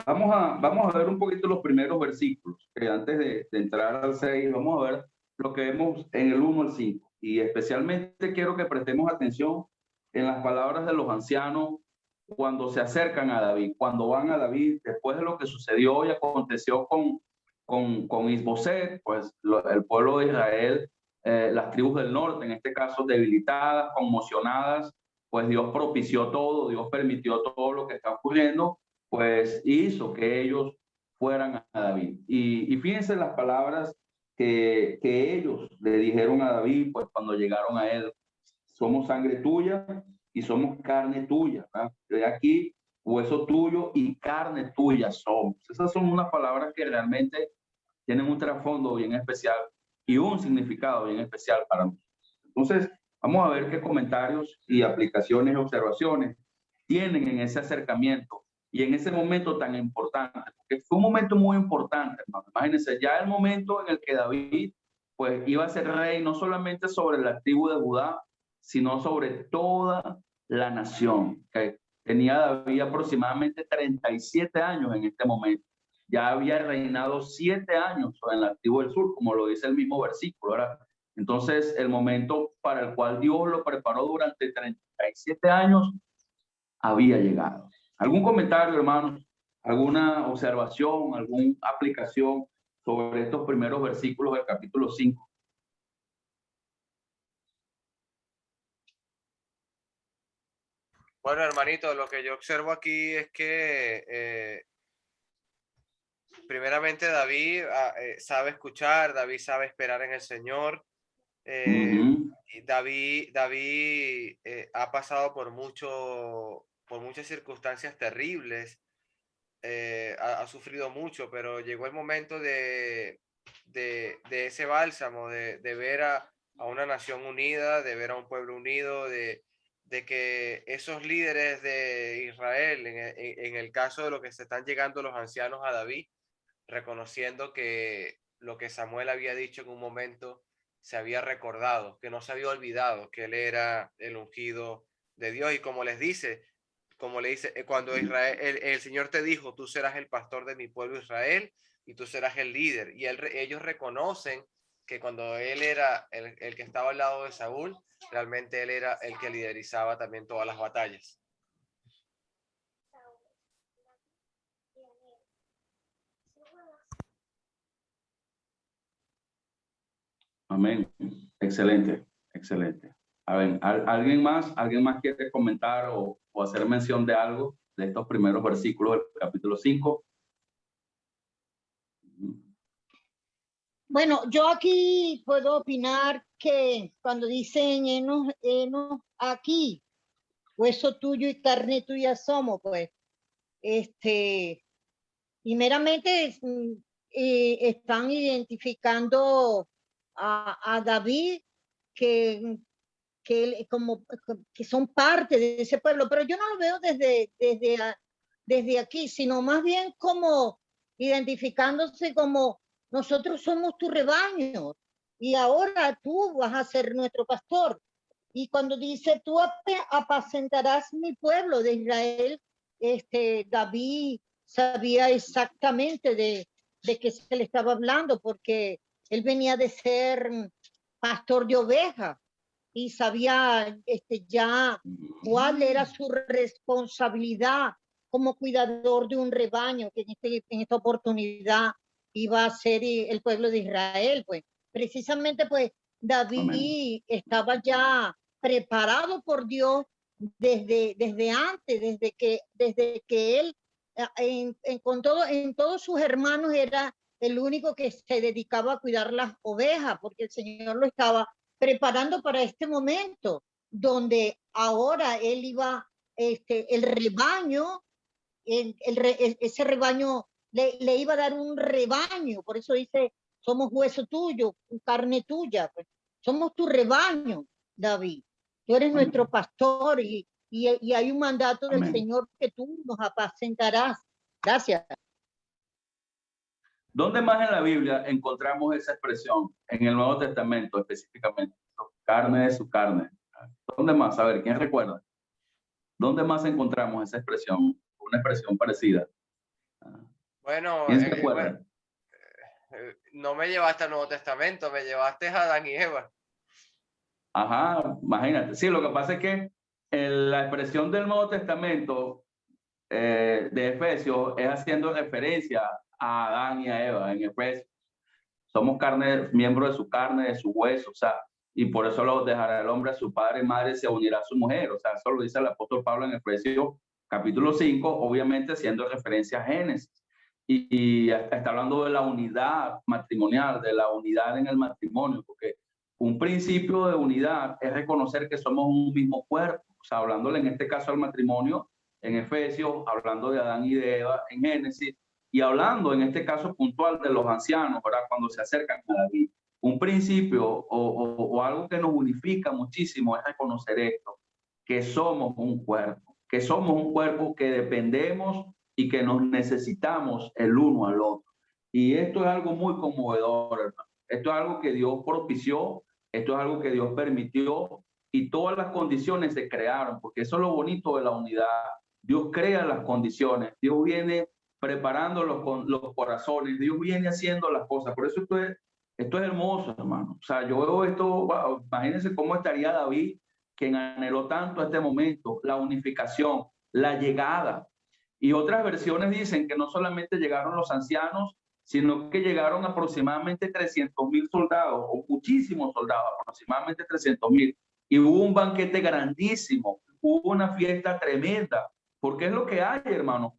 vamos a ver un poquito los primeros versículos. Antes de entrar al 6, vamos a ver lo que vemos en el 1 al 5. Y especialmente quiero que prestemos atención en las palabras de los ancianos cuando se acercan a David, cuando van a David, después de lo que sucedió y aconteció con Isboset, pues el pueblo de Israel, las tribus del norte, en este caso debilitadas, conmocionadas, pues Dios propició todo, Dios permitió todo lo que está ocurriendo, pues hizo que ellos fueran a David. Y fíjense las palabras que ellos le dijeron a David, pues cuando llegaron a él: somos sangre tuya y somos carne tuya. De aquí, hueso tuyo y carne tuya somos. Esas son unas palabras que realmente tienen un trasfondo bien especial y un significado bien especial para nosotros. Entonces, vamos a ver qué comentarios y aplicaciones y observaciones tienen en ese acercamiento y en ese momento tan importante, porque fue un momento muy importante, hermano. Imagínense, ya el momento en el que David pues iba a ser rey no solamente sobre la tribu de Judá, sino sobre toda la nación. ¿Okay? Tenía David aproximadamente 37 años en este momento. Ya había reinado 7 años en la tribu del sur, como lo dice el mismo versículo. ¿Verdad? Entonces, el momento para el cual Dios lo preparó durante 37 años había llegado. ¿Algún comentario, hermanos? ¿Alguna observación, alguna aplicación sobre estos primeros versículos del capítulo 5? Bueno, hermanito, lo que yo observo aquí es que primeramente David sabe escuchar, David sabe esperar en el Señor. Y David ha pasado por muchas circunstancias terribles, ha sufrido mucho, pero llegó el momento de ese bálsamo, de ver a una nación unida, de ver a un pueblo unido, de que esos líderes de Israel, en el caso de lo que se están llegando los ancianos a David, reconociendo que lo que Samuel había dicho en un momento se había recordado, que no se había olvidado que él era el ungido de Dios. Y como les dice, como le dice, cuando Israel, el Señor te dijo, tú serás el pastor de mi pueblo Israel y tú serás el líder. Y ellos reconocen que cuando él era el que estaba al lado de Saúl, realmente él era el que liderizaba también todas las batallas. Amén. Excelente, excelente. A ver, ¿alguien más quiere comentar o hacer mención de algo de estos primeros versículos del capítulo 5? Bueno, yo aquí puedo opinar que cuando dicen enos aquí, hueso tuyo y carne tuya somos, pues, primeramente están identificando a David que que son parte de ese pueblo, pero yo no lo veo desde aquí, sino más bien como identificándose como nosotros somos tu rebaño y ahora tú vas a ser nuestro pastor. Y cuando dice tú apacentarás mi pueblo de Israel, David sabía exactamente de qué se le estaba hablando, porque él venía de ser pastor de ovejas y sabía ya cuál era su responsabilidad como cuidador de un rebaño, que en esta oportunidad iba a ser el pueblo de Israel. Pues precisamente pues David Amén. Estaba ya preparado por Dios desde antes, desde que él en todos sus hermanos era el único que se dedicaba a cuidar las ovejas, porque el Señor lo estaba preparando para este momento, donde ahora él iba, el rebaño, ese rebaño le iba a dar un rebaño, por eso dice, somos hueso tuyo, carne tuya, pues, somos tu rebaño, David. Tú eres Amén. Nuestro pastor y hay un mandato Amén. Del Señor que tú nos apacentarás. Gracias. ¿Dónde más en la Biblia encontramos esa expresión? En el Nuevo Testamento específicamente. Carne de su carne. ¿Dónde más? A ver, ¿quién recuerda? ¿Dónde más encontramos esa expresión? Una expresión parecida. Bueno, ¿Quién se acuerda? No me llevaste al Nuevo Testamento, me llevaste a Adán y Eva. Ajá, imagínate. Sí, lo que pasa es que la expresión del Nuevo Testamento de Efesios es haciendo referencia a Adán y a Eva en Efesios. Somos carne, miembros de su carne, de su hueso, o sea, y por eso lo dejará el hombre a su padre y madre y se unirá a su mujer. O sea, eso lo dice el apóstol Pablo en Efesios capítulo 5, obviamente haciendo referencia a Génesis. Y está hablando de la unidad matrimonial, de la unidad en el matrimonio, porque un principio de unidad es reconocer que somos un mismo cuerpo. O sea, hablándole en este caso al matrimonio en Efesios, hablando de Adán y de Eva en Génesis, y hablando en este caso puntual de los ancianos, ¿verdad? Cuando se acercan a David. Un principio o algo que nos unifica muchísimo es reconocer esto, que somos un cuerpo, que dependemos y que nos necesitamos el uno al otro. Y esto es algo muy conmovedor, hermano. Esto es algo que Dios propició, esto es algo que Dios permitió y todas las condiciones se crearon, porque eso es lo bonito de la unidad. Dios crea las condiciones, Dios viene preparando los corazones, Dios viene haciendo las cosas. Por eso esto es hermoso, hermano. O sea, yo veo esto, wow, imagínense cómo estaría David, quien anheló tanto este momento, la unificación, la llegada. Y otras versiones dicen que no solamente llegaron los ancianos, sino que llegaron aproximadamente 300,000 soldados, o muchísimos soldados, aproximadamente 300,000. Y hubo un banquete grandísimo, hubo una fiesta tremenda, porque es lo que hay, hermanos,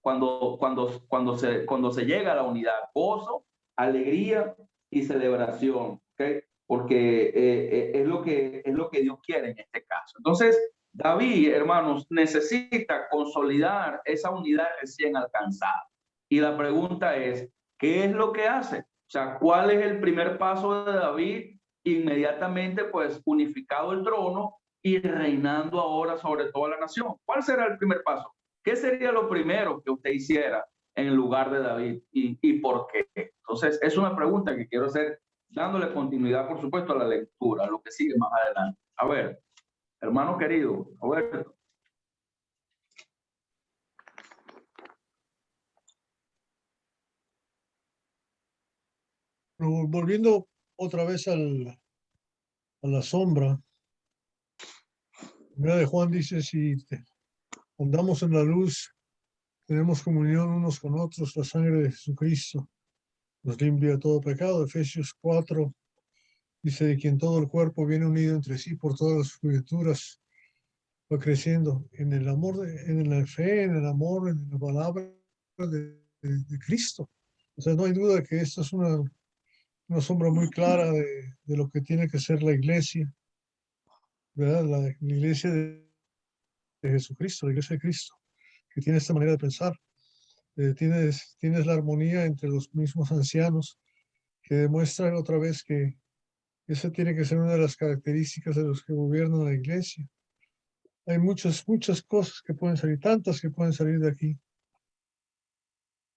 cuando se llega a la unidad: gozo, alegría y celebración, ¿okay? Porque es lo que Dios quiere en este caso. Entonces, David, hermanos, necesita consolidar esa unidad recién alcanzada. Y la pregunta es, ¿qué es lo que hace? O sea, ¿cuál es el primer paso de David? Inmediatamente, pues, unificado el trono y reinando ahora sobre toda la nación. ¿Cuál será el primer paso? ¿Qué sería lo primero que usted hiciera en lugar de David y por qué? Entonces, es una pregunta que quiero hacer, dándole continuidad, por supuesto, a la lectura, a lo que sigue más adelante. A ver, Hermano querido, Roberto. Pero volviendo otra vez a la sombra, Primera de Juan dice, si andamos en la luz, tenemos comunión unos con otros, la sangre de Jesucristo nos limpia de todo pecado. Efesios 4 dice, de quien todo el cuerpo viene unido entre sí por todas las coyunturas, va creciendo en el amor, en la fe, en el amor, en la palabra de Cristo. O sea, no hay duda que esta es una sombra muy clara de lo que tiene que ser la iglesia, ¿verdad? La iglesia de Jesucristo, la iglesia de Cristo, que tiene esta manera de pensar. Tienes la armonía entre los mismos ancianos, que demuestran otra vez que esa tiene que ser una de las características de los que gobiernan la iglesia. Hay muchas cosas que pueden salir, tantas que pueden salir de aquí.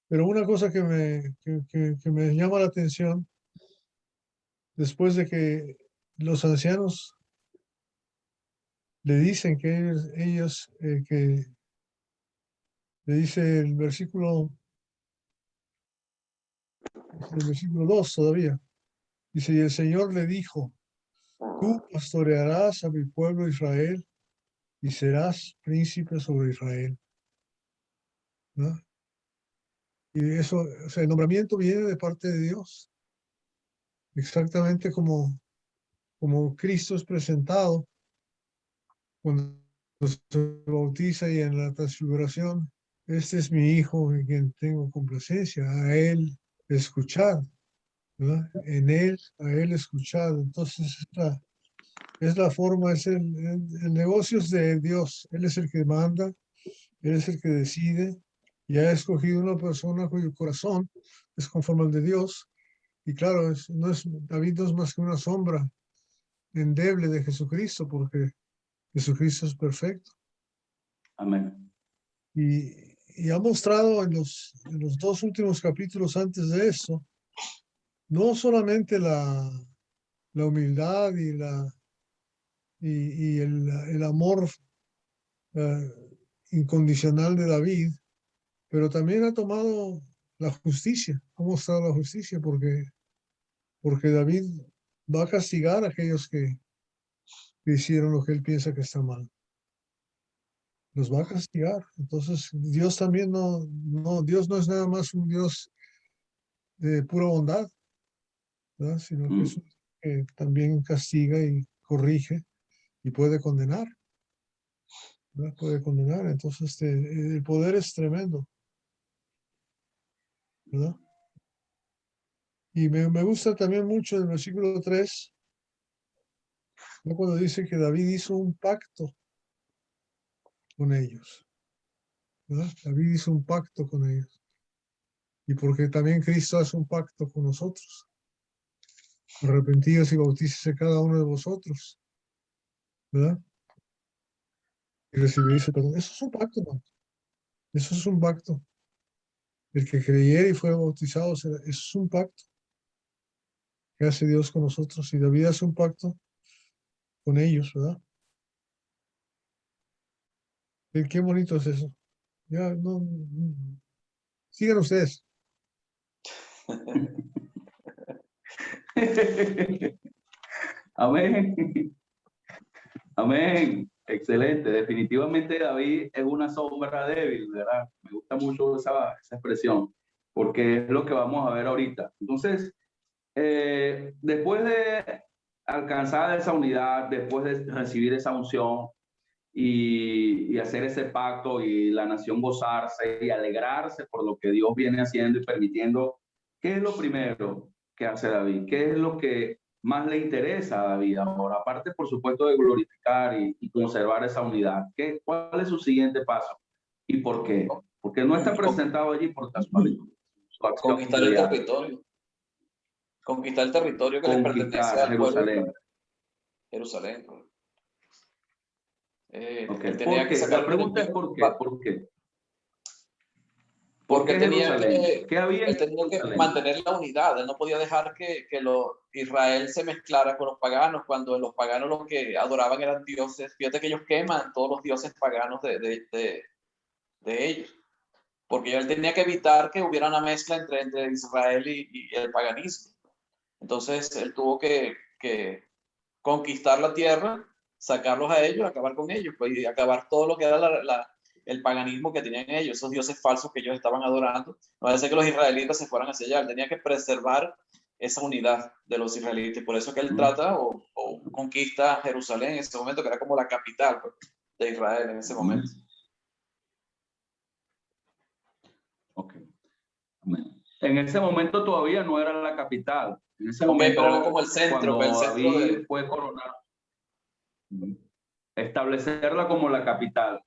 Pero una cosa que me llama la atención, después de que los ancianos le dicen que que le dice el versículo 2 todavía, dice, y el Señor le dijo, tú pastorearás a mi pueblo Israel y serás príncipe sobre Israel, ¿no? Y eso, o sea, el nombramiento viene de parte de Dios, exactamente como Cristo es presentado cuando se bautiza y en la transfiguración. Este es mi hijo en quien tengo complacencia, a él escuchad, ¿verdad? En él, a él escuchad. Entonces, es la forma, el negocio es de Dios. Él es el que manda, él es el que decide, y ha escogido una persona cuyo corazón es conforme al de Dios. Y claro, David no es más que una sombra endeble de Jesucristo, porque Jesucristo es perfecto. Amén. Y ha mostrado en los dos últimos capítulos antes de eso, no solamente la humildad y el amor incondicional de David, pero también ha tomado la justicia, ha mostrado la justicia, porque David va a castigar a aquellos que hicieron lo que él piensa que está mal. Los va a castigar. Entonces, Dios también Dios no es nada más un Dios de pura bondad, ¿verdad? Sino que es un Dios que también castiga y corrige y puede condenar, ¿verdad? Puede condenar. Entonces, el poder es tremendo, ¿verdad? Y me gusta también mucho el versículo 3, ¿no? Cuando dice que David hizo un pacto con ellos, ¿verdad? David hizo un pacto con ellos. Y porque también Cristo hace un pacto con nosotros. Arrepentidos y bautícese cada uno de vosotros, ¿verdad? Y recibiréis el perdón. Eso es un pacto, ¿no? Eso es un pacto. El que creyera y fuera bautizado, eso es un pacto que hace Dios con nosotros. Y David hace un pacto con ellos, ¿verdad? Qué bonito es eso. Ya, no. Sigan ustedes. Amén. Amén. Excelente. Definitivamente David es una sombra débil, ¿verdad? Me gusta mucho esa expresión, porque es lo que vamos a ver ahorita. Entonces, después de alcanzar esa unidad, después de recibir esa unción y hacer ese pacto y la nación gozarse y alegrarse por lo que Dios viene haciendo y permitiendo, ¿qué es lo primero que hace David? ¿Qué es lo que más le interesa a David ahora? Aparte, por supuesto, de glorificar y conservar esa unidad. ¿Cuál es su siguiente paso? ¿Y por qué? Porque no está presentado allí por casualidad. Conquistar el territorio. Conquistar el territorio que le pertenece al pueblo de Jerusalén. Okay. Él tenía que sacar la pregunta es ¿por qué? ¿Por qué? Porque tenía ¿Qué había él tenía que mantener la unidad. Él no podía dejar que Israel se mezclara con los paganos, cuando los paganos lo que adoraban eran dioses. Fíjate que ellos queman todos los dioses paganos de ellos. Porque él tenía que evitar que hubiera una mezcla entre Israel y el paganismo. Entonces él tuvo que conquistar la tierra, sacarlos a ellos, acabar con ellos, pues, y acabar todo lo que era el paganismo que tenían ellos, esos dioses falsos que ellos estaban adorando. No va a ser que los israelitas se fueran hacia allá. Él tenía que preservar esa unidad de los israelitas. Por eso que él trata o conquista Jerusalén en ese momento, que era como la capital, pues, de Israel en ese momento. Okay. En ese momento todavía no era la capital. En ese momento, pero era como el centro, cuando David fue coronado, establecerla como la capital.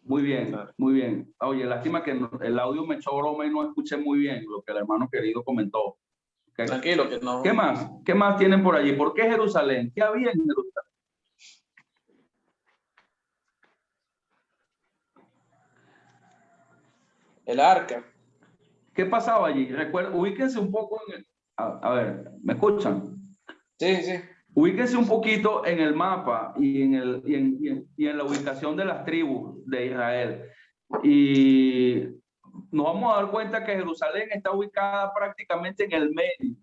Muy bien, claro. Muy bien. Oye, lástima que el audio me echó broma y no escuché muy bien lo que el hermano querido comentó. ¿Okay? Tranquilo, que no. ¿Qué más? ¿Qué más tienen por allí? ¿Por qué Jerusalén? ¿Qué había en Jerusalén? El arca. ¿Qué pasaba allí? Recuerden, ubíquense un poco en a ver, ¿me escuchan? Sí, sí. Ubíquense un poquito en el mapa y en la ubicación de las tribus de Israel. Y nos vamos a dar cuenta que Jerusalén está ubicada prácticamente en el medio.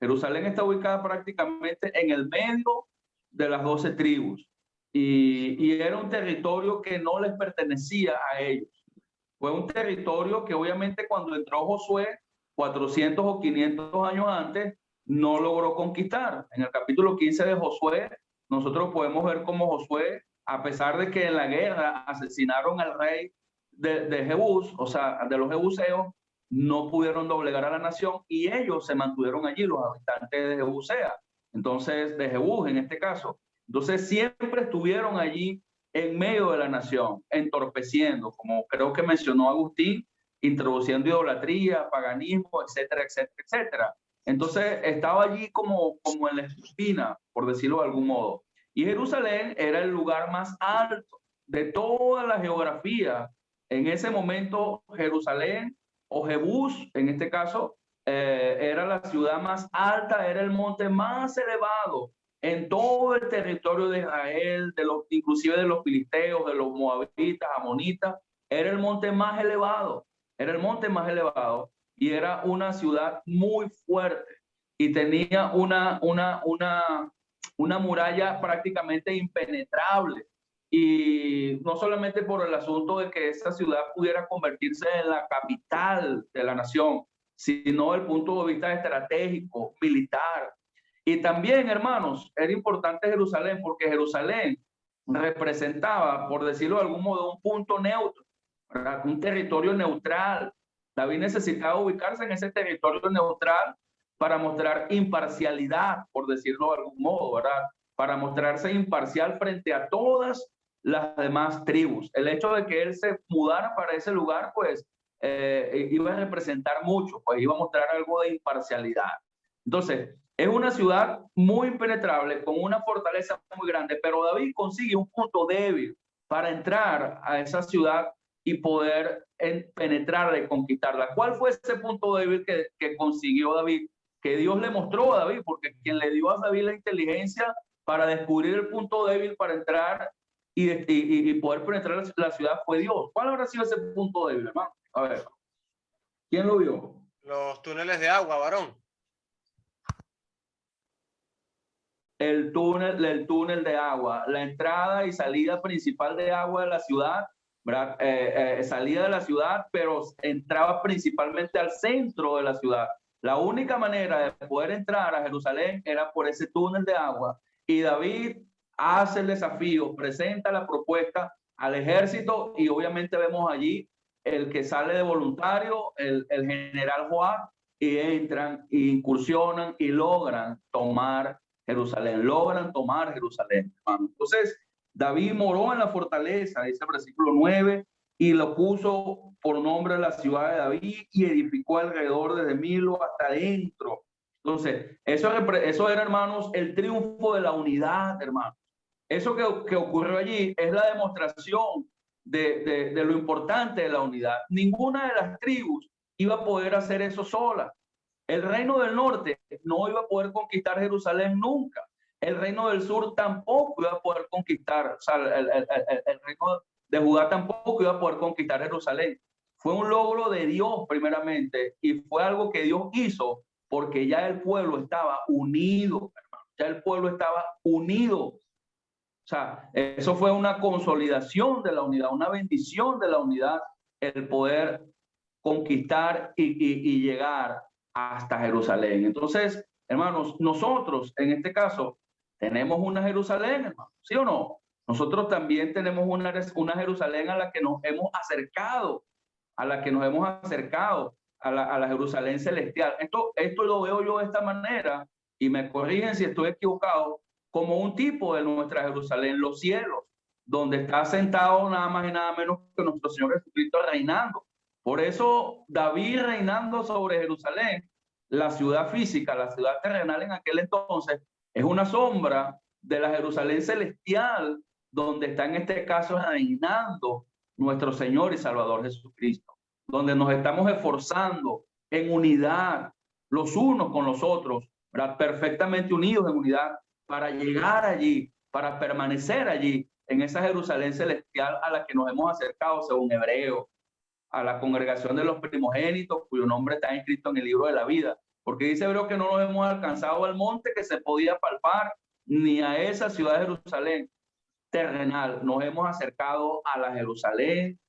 Jerusalén está ubicada prácticamente en el medio de las 12 tribus. Y era un territorio que no les pertenecía a ellos. Fue un territorio que obviamente cuando entró Josué, 400 o 500 años antes, no logró conquistar. En el capítulo 15 de Josué, nosotros podemos ver cómo Josué, a pesar de que en la guerra asesinaron al rey de Jebús, o sea, de los jebuseos, no pudieron doblegar a la nación y ellos se mantuvieron allí, los habitantes de Jebusea. Entonces, de Jebús en este caso. Entonces, siempre estuvieron allí en medio de la nación, entorpeciendo, como creo que mencionó Agustín, introduciendo idolatría, paganismo, etcétera, etcétera, etcétera. Entonces estaba allí como en la espina, por decirlo de algún modo. Y Jerusalén era el lugar más alto de toda la geografía. En ese momento, Jerusalén o Jebús, en este caso, era la ciudad más alta, era el monte más elevado en todo el territorio de Israel, inclusive de los filisteos, de los moabitas, amonitas. Era el monte más elevado, era el monte más elevado y era una ciudad muy fuerte y tenía una muralla prácticamente impenetrable. Y no solamente por el asunto de que esa ciudad pudiera convertirse en la capital de la nación, sino desde el punto de vista estratégico, militar. Y también, hermanos, era importante Jerusalén porque Jerusalén representaba, por decirlo de algún modo, un punto neutro, ¿verdad? Un territorio neutral. David necesitaba ubicarse en ese territorio neutral para mostrar imparcialidad, por decirlo de algún modo, ¿verdad? Para mostrarse imparcial frente a todas las demás tribus. El hecho de que él se mudara para ese lugar, pues, iba a representar mucho, pues iba a mostrar algo de imparcialidad. Entonces, es una ciudad muy impenetrable, con una fortaleza muy grande, pero David consigue un punto débil para entrar a esa ciudad y poder penetrarla y conquistarla. ¿Cuál fue ese punto débil que consiguió David? Que Dios le mostró a David, porque quien le dio a David la inteligencia para descubrir el punto débil para entrar y poder penetrar la ciudad fue Dios. ¿Cuál habrá sido ese punto débil, hermano? A ver, ¿quién lo vio? Los túneles de agua, varón. El túnel de agua, la entrada y salida principal de agua de la ciudad, ¿verdad? Salida de la ciudad, pero entraba principalmente al centro de la ciudad. La única manera de poder entrar a Jerusalén era por ese túnel de agua. Y David hace el desafío, presenta la propuesta al ejército y obviamente vemos allí el que sale de voluntario, el general Joab, y entran, y incursionan y logran tomar Jerusalén, logran tomar Jerusalén, hermano. Entonces, David moró en la fortaleza, dice el versículo 9, y lo puso por nombre a la ciudad de David y edificó alrededor desde Milo hasta adentro. Entonces, eso era, hermanos, el triunfo de la unidad, hermanos. Eso que ocurrió allí es la demostración de lo importante de la unidad. Ninguna de las tribus iba a poder hacer eso sola. El reino del norte no iba a poder conquistar Jerusalén nunca. El reino del sur tampoco iba a poder conquistar, o sea, el reino de Judá tampoco iba a poder conquistar Jerusalén. Fue un logro de Dios primeramente y fue algo que Dios hizo porque ya el pueblo estaba unido, hermano. Ya el pueblo estaba unido. O sea, eso fue una consolidación de la unidad, una bendición de la unidad, el poder conquistar y llegar hasta Jerusalén. Entonces, hermanos, nosotros en este caso tenemos una Jerusalén, hermano, ¿sí o no? Nosotros también tenemos una Jerusalén a la que nos hemos acercado, a la Jerusalén celestial. Esto lo veo yo de esta manera, y me corrigen si estoy equivocado, como un tipo de nuestra Jerusalén, los cielos, donde está sentado nada más y nada menos que nuestro Señor Jesucristo reinando. Por eso David reinando sobre Jerusalén, la ciudad física, la ciudad terrenal en aquel entonces, es una sombra de la Jerusalén celestial, donde está en este caso reinando nuestro Señor y Salvador Jesucristo, donde nos estamos esforzando en unidad los unos con los otros, ¿verdad? Perfectamente unidos en unidad para llegar allí, para permanecer allí en esa Jerusalén celestial a la que nos hemos acercado según Hebreos, a la congregación de los primogénitos cuyo nombre está inscrito en el libro de la vida, porque dice Hebreo que no nos hemos alcanzado al monte que se podía palpar, ni a esa ciudad de Jerusalén terrenal, nos hemos acercado a la Jerusalén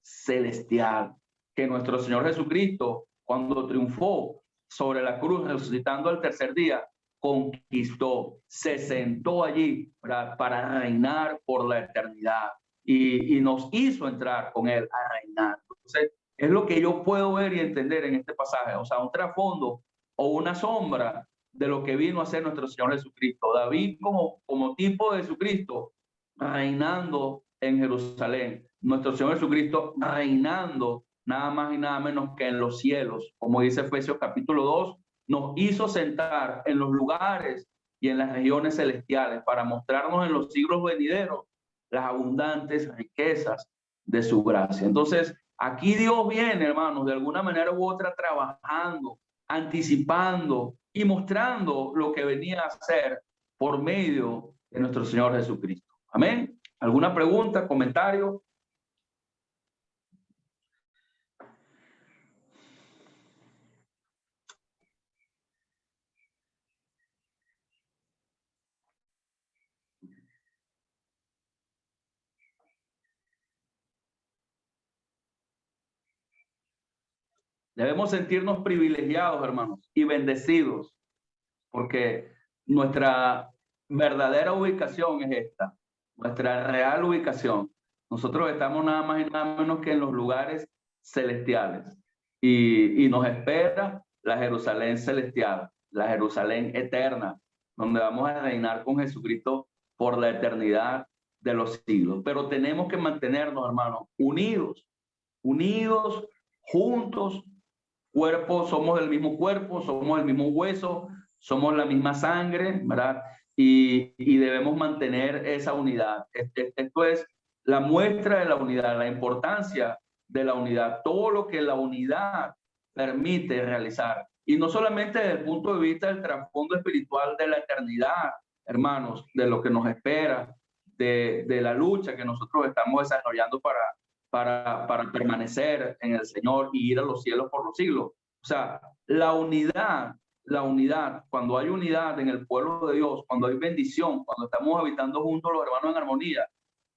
celestial, que nuestro Señor Jesucristo, cuando triunfó sobre la cruz, resucitando al tercer día, conquistó, se sentó allí para reinar por la eternidad y nos hizo entrar con él a reinar. Entonces, es lo que yo puedo ver y entender en este pasaje, o sea, un trasfondo o una sombra de lo que vino a ser nuestro Señor Jesucristo. David como tipo de Jesucristo, reinando en Jerusalén. Nuestro Señor Jesucristo reinando nada más y nada menos que en los cielos. Como dice Efesios capítulo 2, nos hizo sentar en los lugares y en las regiones celestiales para mostrarnos en los siglos venideros las abundantes riquezas de su gracia. Entonces, aquí Dios viene, hermanos, de alguna manera u otra trabajando, anticipando y mostrando lo que venía a hacer por medio de nuestro Señor Jesucristo. Amén. ¿Alguna pregunta, comentario? Debemos sentirnos privilegiados, hermanos, y bendecidos, porque nuestra verdadera ubicación es esta, nuestra real ubicación. Nosotros estamos nada más y nada menos que en los lugares celestiales y nos espera la Jerusalén celestial, la Jerusalén eterna, donde vamos a reinar con Jesucristo por la eternidad de los siglos. Pero tenemos que mantenernos, hermanos, unidos, juntos, somos del mismo cuerpo, somos el mismo hueso, somos la misma sangre, ¿verdad? Y debemos mantener esa unidad. Esto es la muestra de la unidad, la importancia de la unidad, todo lo que la unidad permite realizar. Y no solamente desde el punto de vista del trasfondo espiritual de la eternidad, hermanos, de lo que nos espera, de la lucha que nosotros estamos desarrollando para permanecer en el Señor y ir a los cielos por los siglos. O sea, la unidad, cuando hay unidad en el pueblo de Dios, cuando hay bendición, cuando estamos habitando juntos los hermanos en armonía,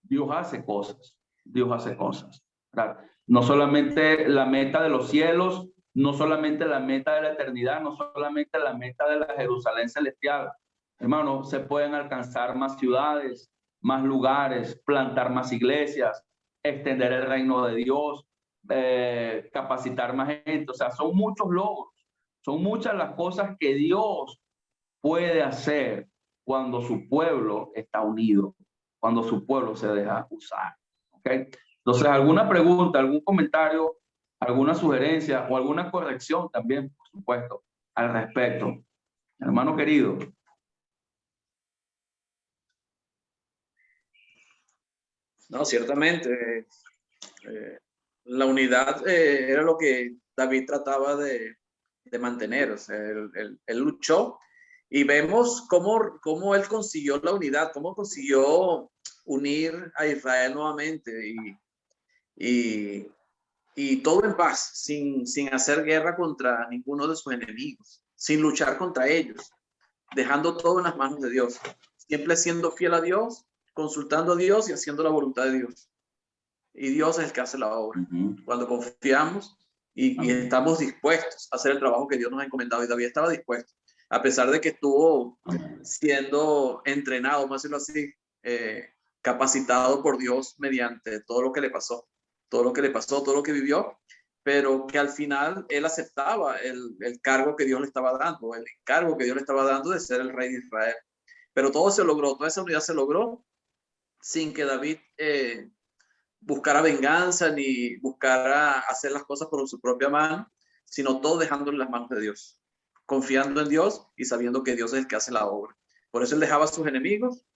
Dios hace cosas, ¿verdad? No solamente la meta de los cielos, no solamente la meta de la eternidad, no solamente la meta de la Jerusalén celestial. Hermanos, se pueden alcanzar más ciudades, más lugares, plantar más iglesias, extender el reino de Dios, capacitar más gente. O sea, son muchos logros, son muchas las cosas que Dios puede hacer cuando su pueblo está unido, cuando su pueblo se deja usar. ¿Okay? Entonces, ¿alguna pregunta, algún comentario, alguna sugerencia o alguna corrección también, por supuesto, al respecto? Hermano querido. No, ciertamente, La unidad era lo que David trataba de mantener. O sea, él luchó y vemos cómo él consiguió la unidad, cómo consiguió unir a Israel nuevamente y todo en paz, sin hacer guerra contra ninguno de sus enemigos, sin luchar contra ellos, dejando todo en las manos de Dios, siempre siendo fiel a Dios, consultando a Dios y haciendo la voluntad de Dios. Y Dios es el que hace la obra. Cuando confiamos y estamos dispuestos a hacer el trabajo que Dios nos ha encomendado, y David estaba dispuesto, a pesar de que estuvo siendo entrenado, vamos a decirlo así, capacitado por Dios mediante todo lo que le pasó, todo lo que vivió, pero que al final él aceptaba el cargo que Dios le estaba dando, el encargo que Dios le estaba dando de ser el rey de Israel. Pero todo se logró, toda esa unidad se logró sin que David buscara venganza ni buscara hacer las cosas por su propia mano, sino todo dejándolo en las manos de Dios, confiando en Dios y sabiendo que Dios es el que hace la obra. Por eso él dejaba a sus enemigos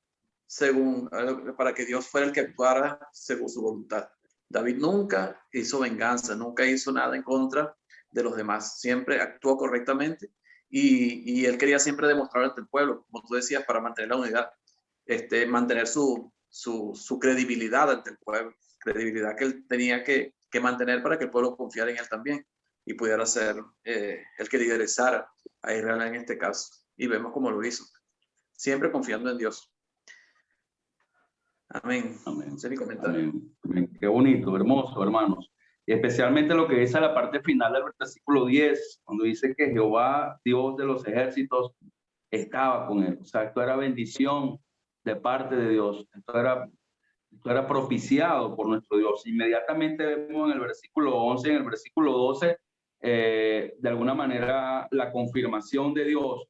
para que Dios fuera el que actuara según su voluntad. David nunca hizo venganza, nunca hizo nada en contra de los demás, siempre actuó correctamente y él quería siempre demostrar ante el pueblo, como tú decías, para mantener la unidad, mantener su credibilidad ante el pueblo, credibilidad que él tenía que mantener para que el pueblo confiara en él también y pudiera ser el que liderizara a Israel en este caso. Y vemos cómo lo hizo, siempre confiando en Dios. Amén. Amén. Ese es mi comentario. Amén. Qué bonito, hermoso, hermanos. Y especialmente lo que dice la parte final del versículo 10, cuando dice que Jehová, Dios de los ejércitos, estaba con él. O sea, esto era bendición de parte de Dios. Esto era propiciado por nuestro Dios. Inmediatamente vemos en el versículo 11, en el versículo 12, de alguna manera la confirmación de Dios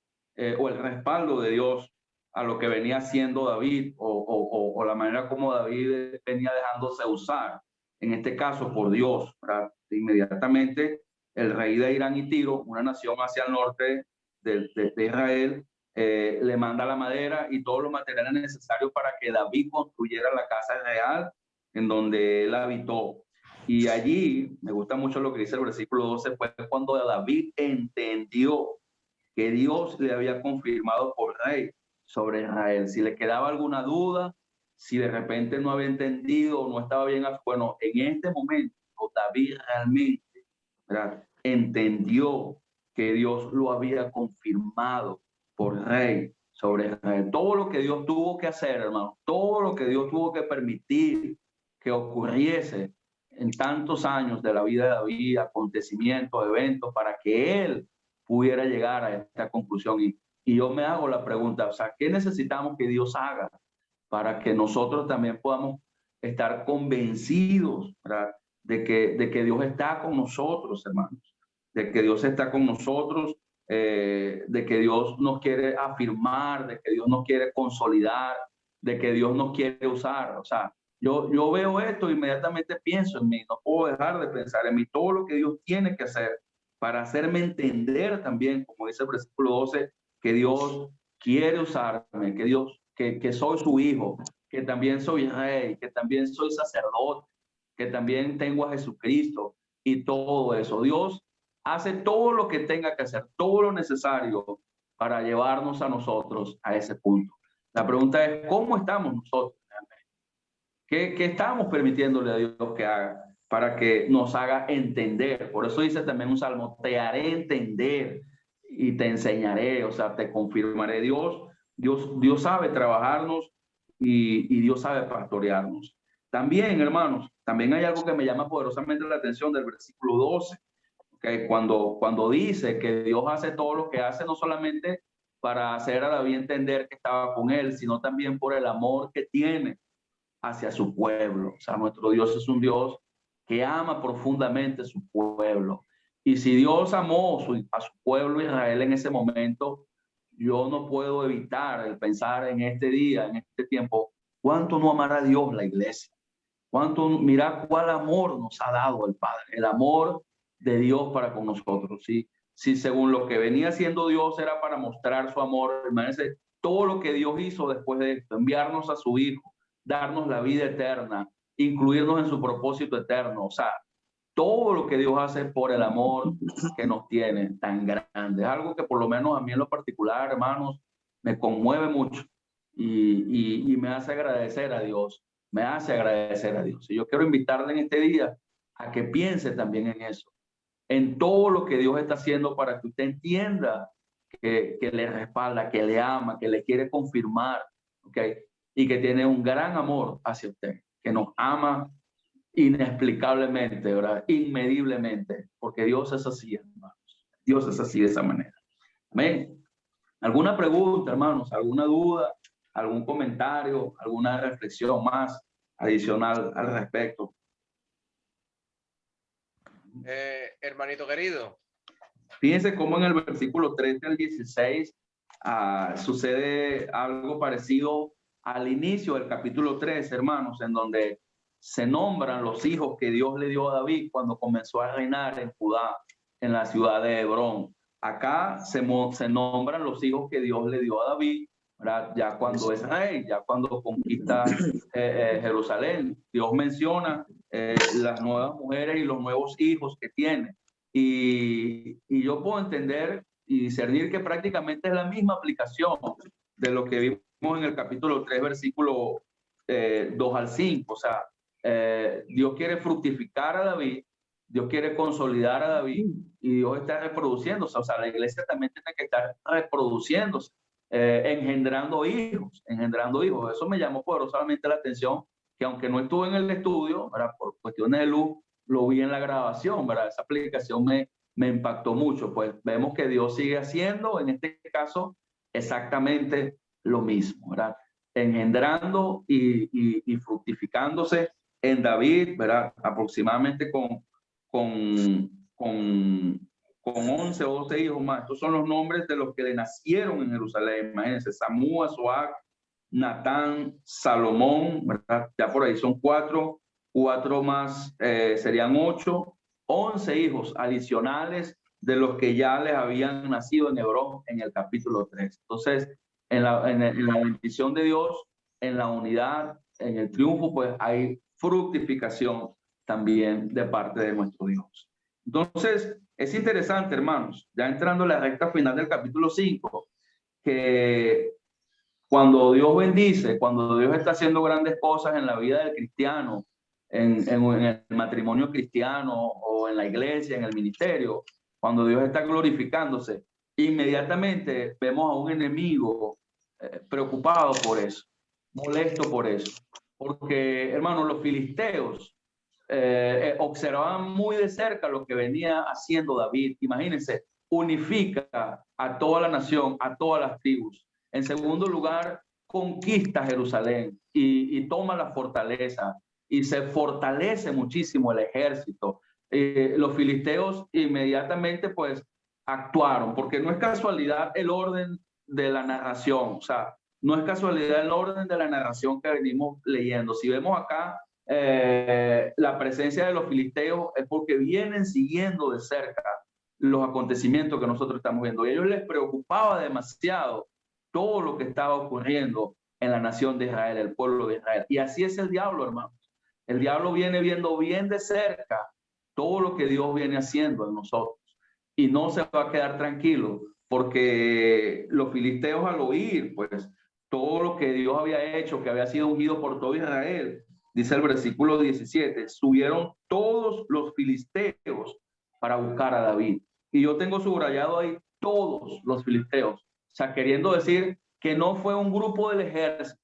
o el respaldo de Dios a lo que venía haciendo David o la manera como David venía dejándose usar, en este caso por Dios. ¿Verdad? Inmediatamente el rey de Irán y Tiro, una nación hacia el norte de Israel, le manda la madera y todos los materiales necesarios para que David construyera la casa real en donde él habitó. Y allí, me gusta mucho lo que dice el versículo 12, fue cuando David entendió que Dios le había confirmado por rey sobre Israel. Si le quedaba alguna duda, si de repente no había entendido o no estaba bien, bueno, en este momento David realmente, ¿verdad?, entendió que Dios lo había confirmado por rey sobre Israel. Todo lo que Dios tuvo que hacer, hermano, todo lo que Dios tuvo que permitir que ocurriese en tantos años de la vida de David, acontecimientos, eventos, para que él pudiera llegar a esta conclusión. Y yo me hago la pregunta, o sea, ¿qué necesitamos que Dios haga para que nosotros también podamos estar convencidos, ¿verdad?, de que Dios está con nosotros, hermanos, de que Dios está con nosotros, de que Dios nos quiere afirmar, de que Dios nos quiere consolidar, de que Dios nos quiere usar? O sea, yo veo esto, inmediatamente pienso en mí, no puedo dejar de pensar en mí, todo lo que Dios tiene que hacer para hacerme entender también, como dice el versículo 12, que Dios quiere usarme, que Dios, que soy su hijo, que también soy rey, que también soy sacerdote, que también tengo a Jesucristo y todo eso. Dios hace todo lo que tenga que hacer, todo lo necesario para llevarnos a nosotros a ese punto. La pregunta es, ¿cómo estamos nosotros? ¿Qué estamos permitiéndole a Dios que haga para que nos haga entender? Por eso dice también un salmo, te haré entender y te enseñaré, o sea, te confirmaré. Dios sabe trabajarnos y Dios sabe pastorearnos. También, hermanos, también hay algo que me llama poderosamente la atención del versículo 12, ¿okay? Cuando dice que Dios hace todo lo que hace, no solamente para hacer a David entender que estaba con él, sino también por el amor que tiene hacia su pueblo. O sea, nuestro Dios es un Dios que ama profundamente a su pueblo. Y si Dios amó a su pueblo Israel en ese momento, yo no puedo evitar el pensar en este día, en este tiempo, cuánto no amará Dios la iglesia. Mira cuál amor nos ha dado el Padre, el amor de Dios para con nosotros. Si según lo que venía haciendo Dios era para mostrar su amor, imagínense todo lo que Dios hizo después de esto, enviarnos a su Hijo, darnos la vida eterna, incluirnos en su propósito eterno. O sea, todo lo que Dios hace es por el amor que nos tiene tan grande. Es algo que por lo menos a mí en lo particular, hermanos, me conmueve mucho y me hace agradecer a Dios. Me hace agradecer a Dios. Y yo quiero invitarle en este día a que piense también en eso, en todo lo que Dios está haciendo para que usted entienda que le respalda, que le ama, que le quiere confirmar, ¿ok? Y que tiene un gran amor hacia usted, que nos ama inexplicablemente, ¿verdad? Inmediblemente, porque Dios es así, hermanos. Dios es así de esa manera. Amén. ¿Alguna pregunta, hermanos? ¿Alguna duda? ¿Algún comentario? ¿Alguna reflexión más adicional al respecto? Hermanito querido. Fíjense cómo en el versículo 13 al 16 sucede algo parecido al inicio del capítulo 3, hermanos, en donde se nombran los hijos que Dios le dio a David cuando comenzó a reinar en Judá, en la ciudad de Hebrón. Acá se nombran los hijos que Dios le dio a David, ¿verdad? Ya cuando es rey, ya cuando conquista Jerusalén. Dios menciona las nuevas mujeres y los nuevos hijos que tiene. Y yo puedo entender y discernir que prácticamente es la misma aplicación de lo que vimos en el capítulo 3, versículo 2 al 5. O sea, Dios quiere fructificar a David, Dios quiere consolidar a David y Dios está reproduciéndose. O sea, la iglesia también tiene que estar reproduciéndose, engendrando hijos, engendrando hijos. Eso me llamó poderosamente la atención, que aunque no estuve en el estudio, ¿verdad? Por cuestiones de luz, lo vi en la grabación, ¿verdad? Esa aplicación me impactó mucho. Pues vemos que Dios sigue haciendo, en este caso, exactamente lo mismo, ¿verdad? Engendrando y fructificándose en David, ¿verdad? Aproximadamente con 11 o 12 hijos más. Estos son los nombres de los que le nacieron en Jerusalén. Imagínense, Samúa, Soac, Natán, Salomón, ¿verdad? Ya por ahí son cuatro más, serían 8, 11 hijos adicionales de los que ya les habían nacido en Hebrón en el capítulo 3. Entonces, en la bendición de Dios, en la unidad, en el triunfo, pues hay fructificación también de parte de nuestro Dios. Entonces, es interesante, hermanos, ya entrando en la recta final del capítulo 5, que cuando Dios bendice, cuando Dios está haciendo grandes cosas en la vida del cristiano, en el matrimonio cristiano o en la iglesia, en el ministerio, cuando Dios está glorificándose, inmediatamente vemos a un enemigo preocupado por eso, molesto por eso. Porque, hermanos, los filisteos observaban muy de cerca lo que venía haciendo David. Imagínense, unifica a toda la nación, a todas las tribus. En segundo lugar, conquista Jerusalén y toma la fortaleza y se fortalece muchísimo el ejército. Los filisteos inmediatamente pues actuaron, porque no es casualidad el orden de la narración, o sea, no es casualidad el orden de la narración que venimos leyendo. Si vemos acá la presencia de los filisteos es porque vienen siguiendo de cerca los acontecimientos que nosotros estamos viendo. Y a ellos les preocupaba demasiado todo lo que estaba ocurriendo en la nación de Israel, el pueblo de Israel. Y así es el diablo, hermanos. El diablo viene viendo bien de cerca todo lo que Dios viene haciendo en nosotros. Y no se va a quedar tranquilo, porque los filisteos al oír, pues, todo lo que Dios había hecho, que había sido ungido por todo Israel, dice el versículo 17, subieron todos los filisteos para buscar a David. Y yo tengo subrayado ahí todos los filisteos. O sea, queriendo decir que no fue un grupo del ejército,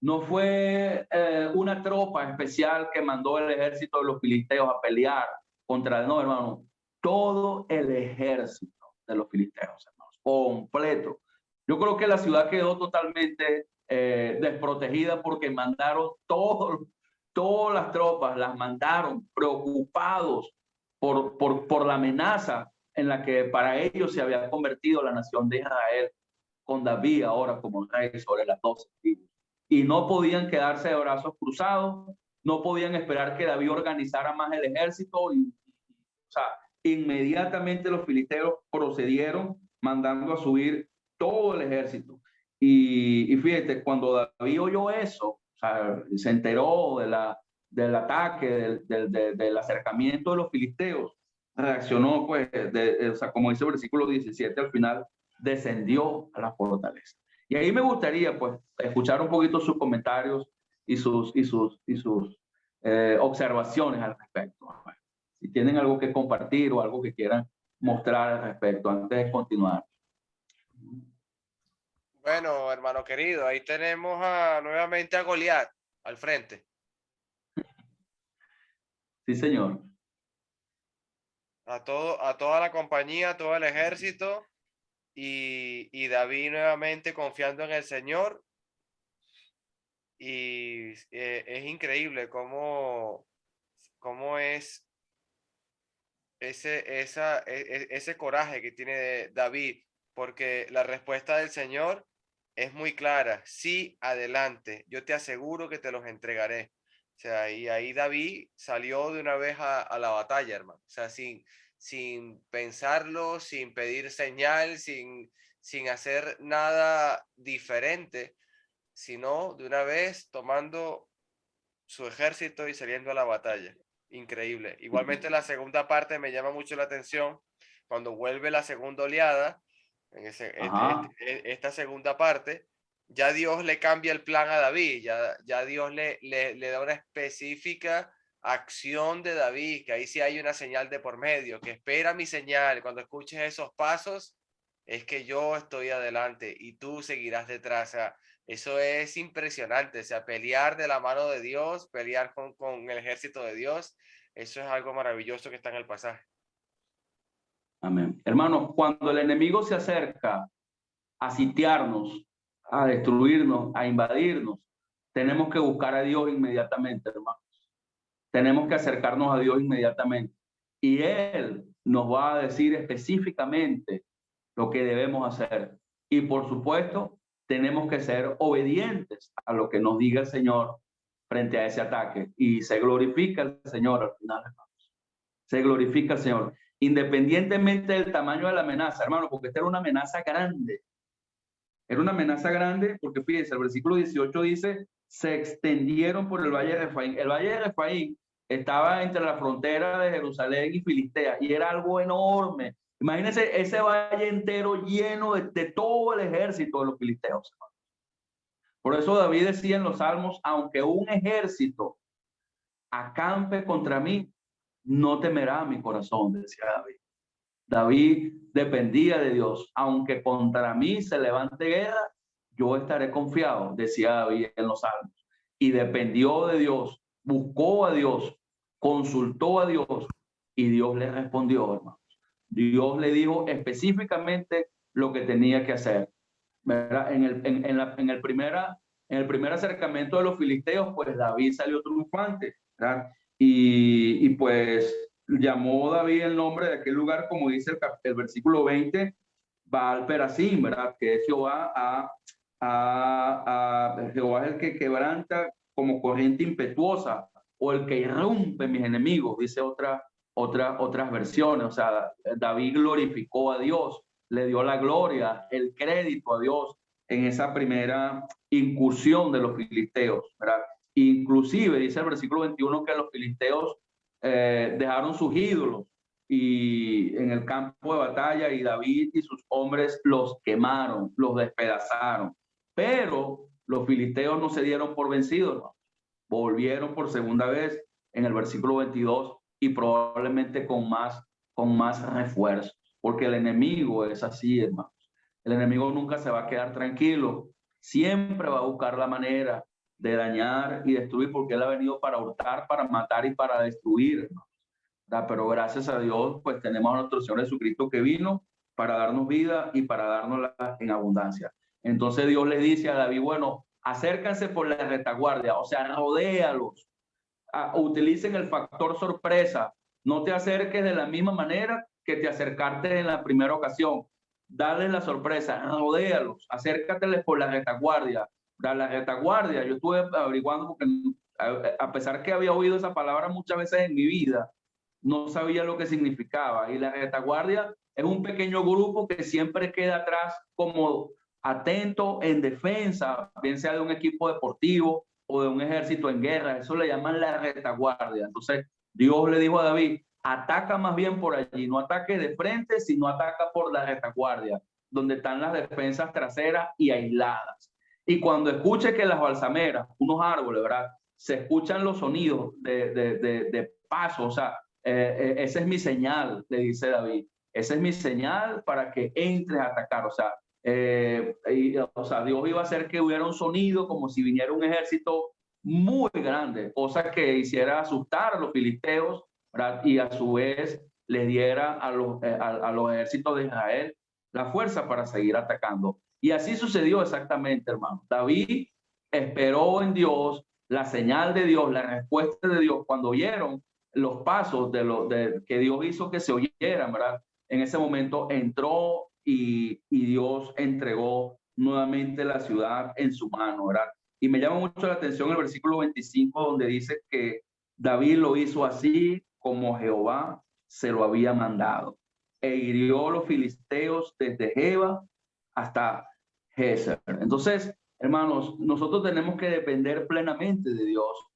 no fue una tropa especial que mandó el ejército de los filisteos a pelear contra el no, hermano. Todo el ejército de los filisteos, hermanos, completo. Yo creo que la ciudad quedó totalmente desprotegida porque mandaron todas las tropas, las mandaron preocupados por la amenaza en la que para ellos se había convertido la nación de Israel, con David ahora como rey sobre las 12 tribus. Y no podían quedarse de brazos cruzados, no podían esperar que David organizara más el ejército. O sea, inmediatamente los filisteos procedieron mandando a subir todo el ejército. Y fíjate, cuando David oyó eso, o sea, se enteró del ataque, del acercamiento de los filisteos, reaccionó, pues, o sea, como dice el versículo 17 al final, descendió a la fortaleza. Y ahí me gustaría, pues, escuchar un poquito sus comentarios y sus observaciones al respecto. Si tienen algo que compartir o algo que quieran mostrar al respecto antes de continuar. Bueno, hermano querido, ahí tenemos nuevamente a Goliat al frente. Sí, señor. A toda la compañía, a todo el ejército, y David nuevamente confiando en el Señor. Y es increíble cómo es ese coraje que tiene David, porque la respuesta del Señor es muy clara: sí, adelante, yo te aseguro que te los entregaré. O sea, y ahí David salió de una vez a la batalla, hermano. O sea, sin pensarlo, sin pedir señal, sin hacer nada diferente, sino de una vez tomando su ejército y saliendo a la batalla. Increíble. Igualmente la segunda parte me llama mucho la atención cuando vuelve la segunda oleada, en esta segunda parte, ya Dios le cambia el plan a David, ya Dios le da una específica acción de David, que ahí sí hay una señal de por medio, que espera mi señal, cuando escuches esos pasos, es que yo estoy adelante y tú seguirás detrás. O sea, eso es impresionante, o sea, pelear de la mano de Dios, pelear con el ejército de Dios, eso es algo maravilloso que está en el pasaje. Amén. Hermanos, cuando el enemigo se acerca a sitiarnos, a destruirnos, a invadirnos, tenemos que buscar a Dios inmediatamente, hermanos. Tenemos que acercarnos a Dios inmediatamente. Y Él nos va a decir específicamente lo que debemos hacer. Y por supuesto, tenemos que ser obedientes a lo que nos diga el Señor frente a ese ataque. Y se glorifica el Señor al final, hermanos. Se glorifica el Señor. Independientemente del tamaño de la amenaza, hermano, porque esta era una amenaza grande. Era una amenaza grande porque, fíjense, el versículo 18 dice, se extendieron por el valle de Refaín. El valle de Refaín estaba entre la frontera de Jerusalén y Filistea y era algo enorme. Imagínense ese valle entero lleno de todo el ejército de los filisteos. Por eso David decía en los Salmos, aunque un ejército acampe contra mí, no temerá mi corazón, decía David. David dependía de Dios. Aunque contra mí se levante guerra, yo estaré confiado, decía David en los Salmos. Y dependió de Dios, buscó a Dios, consultó a Dios y Dios le respondió, hermanos. Dios le dijo específicamente lo que tenía que hacer. ¿Verdad? En el primer acercamiento de los filisteos, pues David salió triunfante, ¿verdad? Y pues llamó David el nombre de aquel lugar, como dice el versículo 20, Baal Perasim, ¿verdad? Que es Jehová Jehová es el que quebranta como corriente impetuosa, o el que irrumpe mis enemigos, dice otras versiones. O sea, David glorificó a Dios, le dio la gloria, el crédito a Dios en esa primera incursión de los filisteos, ¿verdad? Inclusive dice el versículo 21 que los filisteos dejaron sus ídolos y en el campo de batalla, y David y sus hombres los quemaron, los despedazaron. Pero los filisteos no se dieron por vencidos, ¿no? Volvieron por segunda vez en el versículo 22 y probablemente con más refuerzo, porque el enemigo es así, hermanos. El enemigo nunca se va a quedar tranquilo, siempre va a buscar la manera de dañar y destruir, porque él ha venido para hurtar, para matar y para destruir, hermanos. Pero gracias a Dios, pues tenemos a nuestro Señor Jesucristo que vino para darnos vida y para dárnosla en abundancia. Entonces Dios le dice a David, bueno, acércanse por la retaguardia, o sea, rodéalos, utilicen el factor sorpresa, no te acerques de la misma manera que te acercaste en la primera ocasión, dale la sorpresa, rodéalos, acércateles por la retaguardia. La retaguardia, yo estuve averiguando porque a pesar que había oído esa palabra muchas veces en mi vida, no sabía lo que significaba. Y la retaguardia es un pequeño grupo que siempre queda atrás como atento en defensa, bien sea de un equipo deportivo, o de un ejército en guerra. Eso le llaman la retaguardia. Entonces, Dios le dijo a David, ataca más bien por allí, no ataque de frente, sino ataca por la retaguardia, donde están las defensas traseras y aisladas. Y cuando escuche que las balsameras, unos árboles, ¿verdad? Se escuchan los sonidos de paso, o sea, esa es mi señal, le dice David. Esa es mi señal para que entres a atacar. O sea, Dios iba a hacer que hubiera un sonido como si viniera un ejército muy grande, cosa que hiciera asustar a los filisteos, ¿verdad? Y a su vez les diera a los ejércitos de Israel la fuerza para seguir atacando. Y así sucedió exactamente, hermano. David esperó en Dios, la señal de Dios, la respuesta de Dios, cuando oyeron los pasos que Dios hizo que se oyeran, ¿verdad? En ese momento entró y Dios entregó nuevamente la ciudad en su mano, ¿verdad? Y me llama mucho la atención el versículo 25, donde dice que David lo hizo así como Jehová se lo había mandado. E hirió a los filisteos desde Geba hasta Geser. Entonces, hermanos, nosotros tenemos que depender plenamente de Dios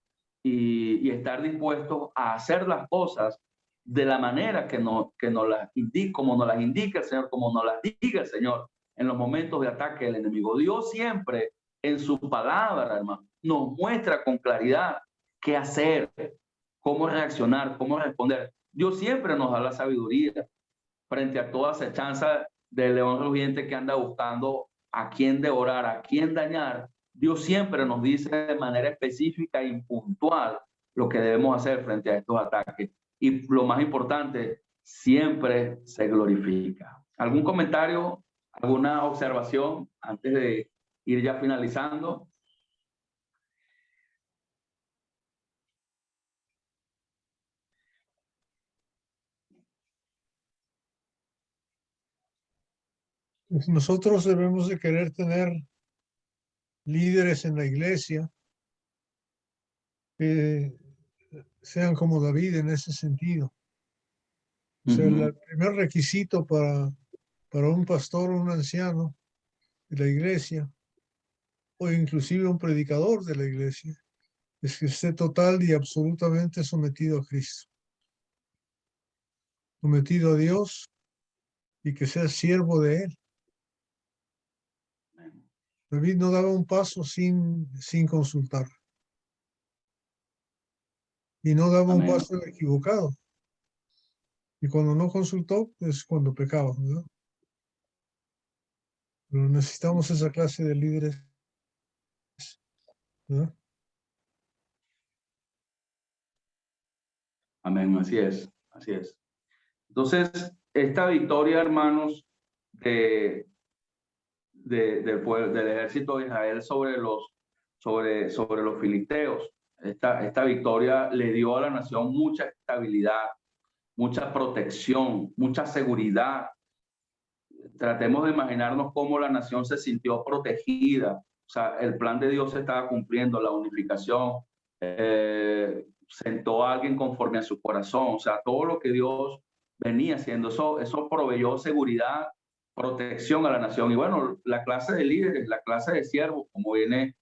y estar dispuestos a hacer las cosas de la manera que nos las indica, como nos las indica el Señor, como nos las diga el Señor en los momentos de ataque del enemigo. Dios siempre en su palabra, hermano, nos muestra con claridad qué hacer, cómo reaccionar, cómo responder. Dios siempre nos da la sabiduría frente a toda acechanza del león rugiente que anda buscando a quién devorar, a quién dañar. Dios siempre nos dice de manera específica y puntual lo que debemos hacer frente a estos ataques. Y lo más importante, siempre se glorifica. ¿Algún comentario, alguna observación antes de ir ya finalizando? Nosotros debemos de querer tener líderes en la iglesia que sean como David en ese sentido. O sea, el primer requisito para un pastor o un anciano de la iglesia, o inclusive un predicador de la iglesia, es que esté total y absolutamente sometido a Cristo, sometido a Dios y que sea siervo de Él. David no daba un paso sin consultar. Y no daba un paso equivocado. Y cuando no consultó, es cuando pecaba, ¿verdad? Pero necesitamos esa clase de líderes, ¿verdad? Amén, así es, así es. Entonces, esta victoria, hermanos, del ejército de Israel sobre los filisteos, esta victoria le dio a la nación mucha estabilidad, mucha protección, mucha seguridad. Tratemos de imaginarnos cómo la nación se sintió protegida. O sea, el plan de Dios se estaba cumpliendo, la unificación. Sentó a alguien conforme a su corazón. O sea, todo lo que Dios venía haciendo, eso proveyó seguridad, protección a la nación. Y bueno, la clase de líderes, la clase de siervos, como viene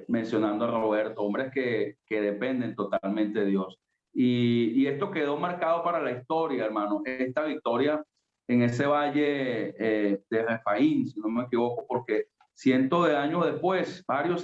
mencionando Roberto, hombres que dependen totalmente de Dios. Y esto quedó marcado para la historia, hermano. Esta victoria en ese valle de Refaín, si no me equivoco, porque cientos de años después, varios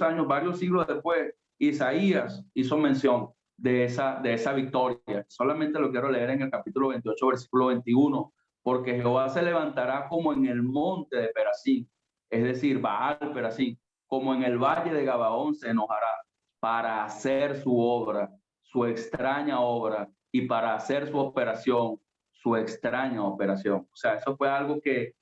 siglos después, Isaías hizo mención de esa victoria. Solamente lo quiero leer en el capítulo 28, versículo 21, porque Jehová se levantará como en el monte de Perazín, es decir, Baal Perazín, como en el valle de Gabaón se enojará para hacer su obra, su extraña obra, y para hacer su operación, su extraña operación. O sea, eso fue algo que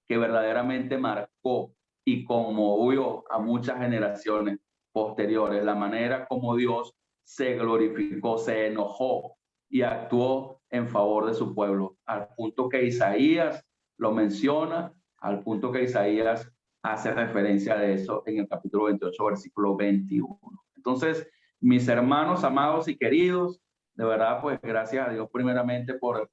verdaderamente marcó y conmovió a muchas generaciones posteriores, la manera como Dios se glorificó, se enojó y actuó en favor de su pueblo, al punto que Isaías lo menciona, al punto que Isaías hace referencia de eso en el capítulo 28, versículo 21. Entonces, mis hermanos amados y queridos, de verdad, pues gracias a Dios primeramente por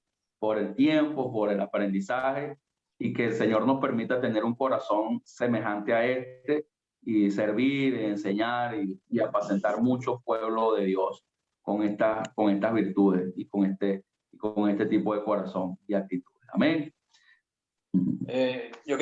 el tiempo, por el aprendizaje, y que el Señor nos permita tener un corazón semejante a este y servir, enseñar y apacentar muchos pueblos de Dios con estas virtudes y con este tipo de corazón y actitud. Amén. Yo